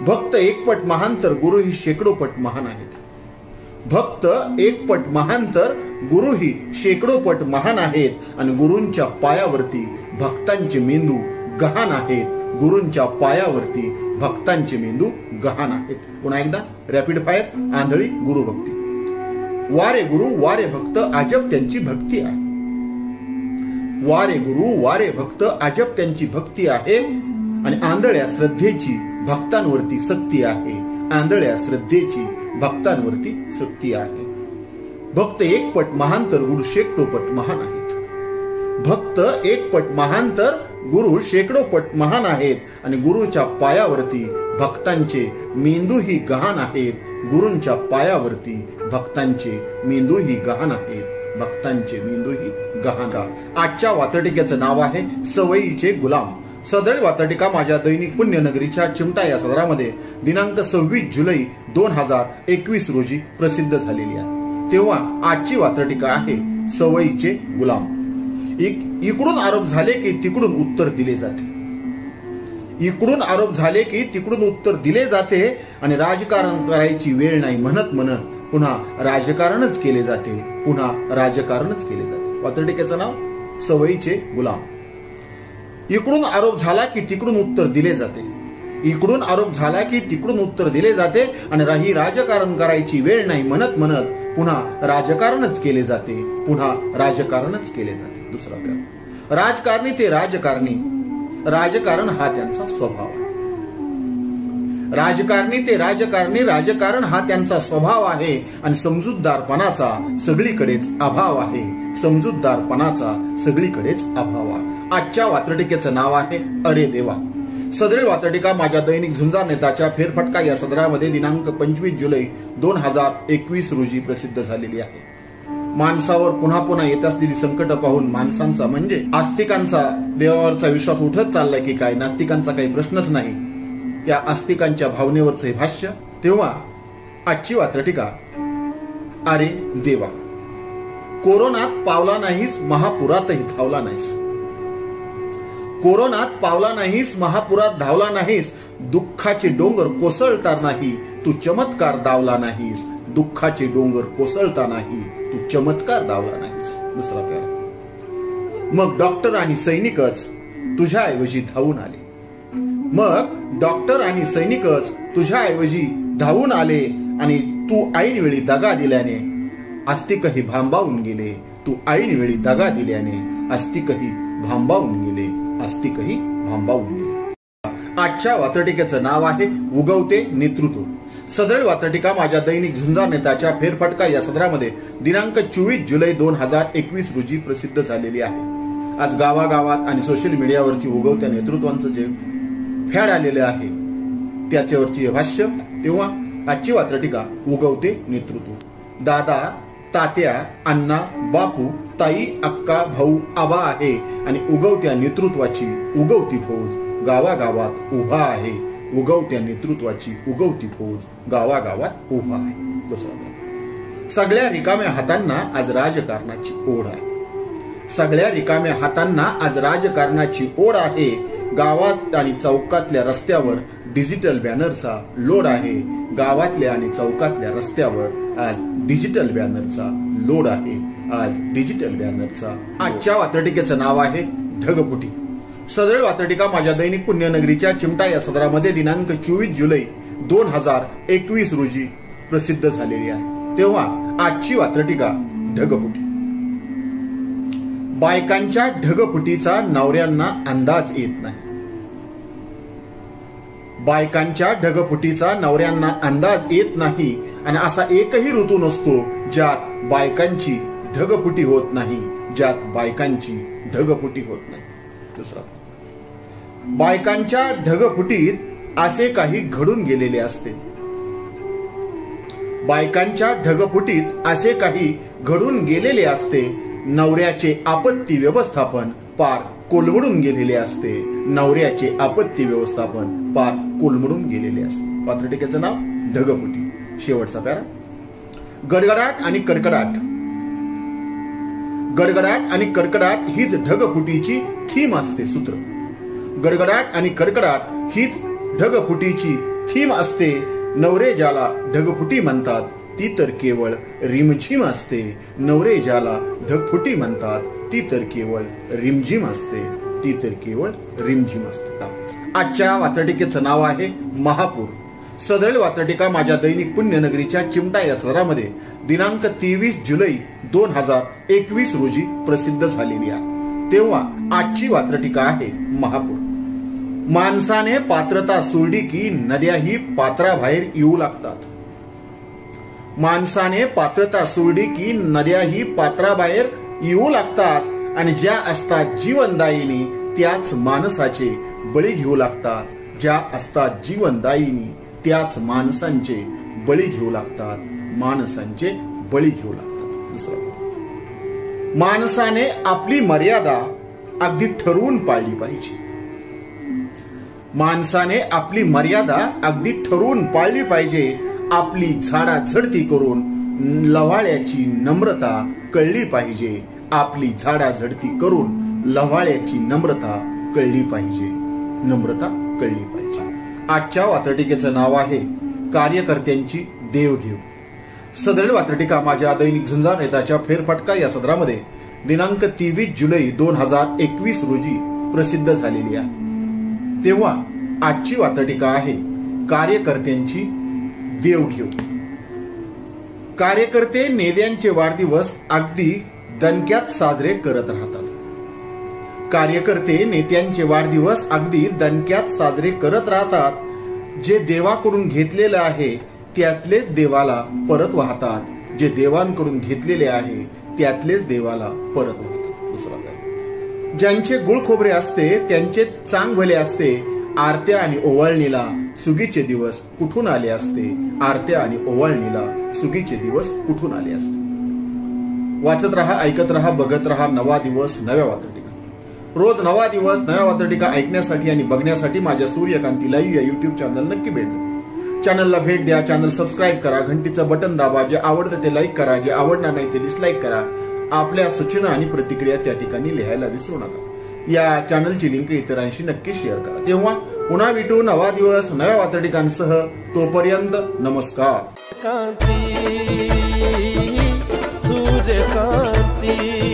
भक्त एकपट महान तर गुरु ही शेकडो पट महान आहेत. भक्त एकपट महान तर गुरु ही शेकडो पट महान आहेत आणि गुरूंच्या पायावरती भक्तांचे मेंदू गहाण आहेत. गुरूंच्या पायावरती भक्तांचे मेंदू गहाण आहेत. पुन्हा एकदा रॅपिड फायर. आंधळी गुरुभक्ती. वारे गुरु वारे भक्त, अजब त्यांची भक्ती आहे. वारे गुरु वारे भक्त, अजब त्यांची भक्ती आहे आणि आंधळ्या श्रद्धेची भक्तांवरती सक्ती आहे. आंधळ्या श्रद्धेची भक्तांवरती सक्ती आहे. भक्त एकपट महान तर गुरु शेकडोपट महान आहेत. भक्त एकपट महान तर गुरु शेकडोपट महान आहेत आणि गुरुच्या पायावरती भक्तांचे मेंदूही गहाण आहेत. गुरूंच्या पायावरती भक्तांचे मेंदूही गहाण आहेत. भक्तांचे मेंदूही गहाण. आजच्या वात्रटिकेचं नाव आहे सवयीचे गुलाम. सदर वात्रटिका माझ्या दैनिक पुण्यनगरीच्या चिमटा या सदरामध्ये दिनांक 26 जुलै 2021 रोजी प्रसिद्ध झालेली आहे. तेव्हा आजची वात्रटिका आहे सवयीचे गुलाम. इकडून आरोप झाले की तिकडून उत्तर दिले जाते. इकडून आरोप झाले की तिकडून उत्तर दिले जाते आणि राजकारण करायची वेळ नाही म्हणत म्हणत पुन्हा राजकारणच केले जाते. पुन्हा राजकारणच केले जाते. वात्रटिकेचं नाव सवयीचे गुलाम. इकडून आरोप झाला की तिकडून उत्तर दिले जाते. इकडून आरोप झाला की तिकडून उत्तर दिले जाते आणि ही राजकारण करायची वेळ नाही म्हणत म्हणत पुन्हा राजकारणच केले जाते. पुन्हा राजकारणच केले जाते. दुसरा प्यारा. राजकारणी ते राजकारणी, राजकारण हा त्यांचा स्वभाव आहे. राजकारणी ते राजकारणी, राजकारण हा त्यांचा स्वभाव आहे आणि समजूतदारपणाचा सगळीकडेच अभाव आहे. समजूतदारपणाचा सगळीकडेच अभाव आहे. आजच्या वात्रटिकेचं नाव आहे अरे देवा. सदरील वात्रटिका माझ्या दैनिक झुंजार नेताच्या फेरफटका या सदरामध्ये दिनांक 25 जुलै 2021 रोजी प्रसिद्ध झालेली आहे. माणसावर पुन्हा पुन्हा येत असलेली संकट पाहून माणसांचा म्हणजे आस्तिकांचा देवावरचा विश्वास उठत चाललाय की काय, नास्तिकांचा काही प्रश्नच नाही. त्या आस्तिकांच्या भावनेवरचे भाष्य. तेव्हा आजची वात्रटिका अरे देवा. कोरोनात पावला नाहीस, महापुरातही धावला नाहीस. कोरोनात पावला नाहीस, महापुरात धावला नाहीस. दुःखाचे डोंगर कोसळता नाही, तू चमत्कार दावला नाहीस. दुःखाचे डोंगर कोसळता नाही, तू चमत्कार दावला नाहीस. दुसरा प्यारा. मग डॉक्टर आणि सैनिकच तुझ्याऐवजी धावून आले. मग डॉक्टर आणि सैनिकच तुझ्याऐवजी धावून आले आणि तू ऐन वेळी दगा दिल्याने आस्तिकही भांबावून गेले. तू ऐन वेळी दगा दिल्याने आस्तिकही भांबावून गेले. आस्तिकही भांबावून गेले. आजच्या वात्रटिकेचं नाव आहे उगवते नेतृत्व. सदर वात्रटिका माझ्या दैनिक झुंजार नेताच्या फेरफटका या सदरामध्ये दिनांक 24 जुलै 2021 रोजी प्रसिद्ध झालेली आहे. आज गावागावात आणि सोशल मीडियावरती उगवत्या नेतृत्वांचं जे फॅड आलेले आहे त्याच्यावरची भाष्य. तेव्हा आजची वात्रटिका उगवते नेतृत्व. दादा, तात्या, अण्णा, बापू, ताई, अक्का, भाऊ, आबा आहे आणि उगवत्या नेतृत्वाची उगवती फौज गावागावात उभा आहे. उगवत्या नेतृत्वाची उगवती फौज गावागावात उभा आहे. दुसरा. सगळ्या रिकाम्या हातांना आज राजकारणाची ओढ आहे. सगळ्या रिकाम्या हातांना आज राजकारणाची ओढ आहे. गावात आणि चौकातल्या रस्त्यावर डिजिटल बॅनरचा लोड आहे. गावातल्या आणि चौकातल्या रस्त्यावर आज डिजिटल बॅनरचा लोड आहे. आज डिजिटल बॅनरचा. आजच्या वात्रटिकेचं नाव आहे ढगफुटी. सदर वात्रटिका माझ्या दैनिक पुण्यनगरीच्या चिमटा या सदरामध्ये दिनांक 24 जुलै 2021 रोजी प्रसिद्ध झालेली आहे. तेव्हा आजची वात्रटिका ढगफुटी. बायकांच्या ढगफुटीचा नवऱ्यांना अंदाज येत नाही. बायकांच्या ढगफुटीचा नवऱ्यांना अंदाज येत नाही आणि असा एकही ऋतू नसतो ज्यात बायकांची ढगफुटी होत नाही. ज्यात बायकांची ढगफुटी होत नाही. दुसरा, बायकांच्या ढगफुटीत असे काही घडून गेलेले असते. बायकांच्या ढगफुटीत असे काही घडून गेलेले असते. नवऱ्याचे आपत्ती व्यवस्थापन पार कोलमडून गेलेले असते. नवऱ्याचे आपत्ती व्यवस्थापन पार कोलमडून गेलेले असते. वात्रटिकेचं नाव ढगफुटी. शेवटचा पॅरा. गडगडाट आणि कडकडाट. गडगडाट आणि कडकडाट हीच ढगफुटीची थीम असते. सूत्र. गडगडाट आणि कडकडाट हीच ढगफुटीची थीम असते. नवरे ज्याला ढगफुटी म्हणतात ती तर केवळ रिमझिम असते. नवरे ज्याला ढगफुटी म्हणतात ती तर केवळ रिमझिम असते. ती तर केवळ रिमझिम असते. आजच्या वात्रटिकेचं नाव आहे महापूर. सदर वात्रटिका माझ्या दैनिक पुण्यनगरीच्या चिमटा या सदरामध्ये दिनांक 23 जुलै 2021 रोजी प्रसिद्ध झालेली आहे. तेव्हा आजची वात्रटिका आहे महापूर. माणसाने पात्रता सोडली की नद्याही पात्राबाहेर येऊ लागतात. माणसाने पात्रता सोडली की नद्याही पात्राबाहेर येऊ लागतात आणि ज्या असतात जीवनदायिनी त्याच माणसाचे बळी घेऊ लागतात. ज्या असतात जीवनदायिनी त्याच माणसांचे बळी घेऊ लागतात. माणसांचे बळी घेऊ लागतात. दुसरं, माणसाने आपली मर्यादा अगदी ठरवून पाळली पाहिजे. माणसाने आपली मर्यादा अगदी ठरवून पाळली पाहिजे. आपली झाडाझडती करून लव्हाळ्याची नम्रता कळली पाहिजे. आपली झाडाझडती करून लव्हाळ्याची नम्रता कळली पाहिजे. नम्रता कळली पाहिजे. आजच्या वात्रटिकेचं नाव आहे कार्यकर्त्यांची देवघेव. सदर वात्रटिका माझ्या दैनिक झुंजार नेताच्या फेरफटका या सदरामध्ये दिनांक 23 जुलै 2021 रोजी प्रसिद्ध झालेली आहे. तेव्हा आजची वात्रटिका आहे कार्यकर्त्यांची देवघेव. कार्यकर्ते नेत्यांचे वाढदिवस अगदी दणक्यात साजरे करत राहतात. कार्यकर्ते नेत्यांचे वाढदिवस अगदी दणक्यात साजरे करत राहतात. जे देवाकडून घेतलेलं आहे त्यातलेच देवाला परत वाहतात. जे देवांकडून घेतलेले आहे त्यातलेच देवाला परत वाहतात. दुसरा, ज्यांचे गुळखोबरे असते त्यांचे चांग भले असते. आरत्या आणि ओवाळणीला सुगीचे दिवस कुठून आले असते. आरत्या आणि ओवाळणीला सुगीचे दिवस कुठून आले असते. वाचत रहा, ऐकत रहा, बघत रहा नवा दिवस नव्या वात्रटिका. रोज नवा दिवस नव्या वात्रटिका ऐकण्यासाठी आणि बघण्यासाठी माझ्या सूर्यकांती लाईव्ह या युट्यूब चॅनल नक्की भेट द्या. चॅनलला भेट द्या. चॅनल सबस्क्राईब करा. घंटीचं बटन दाबा. जे आवडतं ते लाईक करा. जे आवडणार नाही ते डिसलाईक करा. आपल्या सूचना आणि प्रतिक्रिया त्या ठिकाणी लिहायला विसरू नका. या चॅनलची लिंक इतरांशी नक्की शेअर करा. तेव्हा पुन्हा भेटू नवा दिवस नव्या वात्रटिकांसह. तोपर्यंत नमस्कार. सूर्यकांती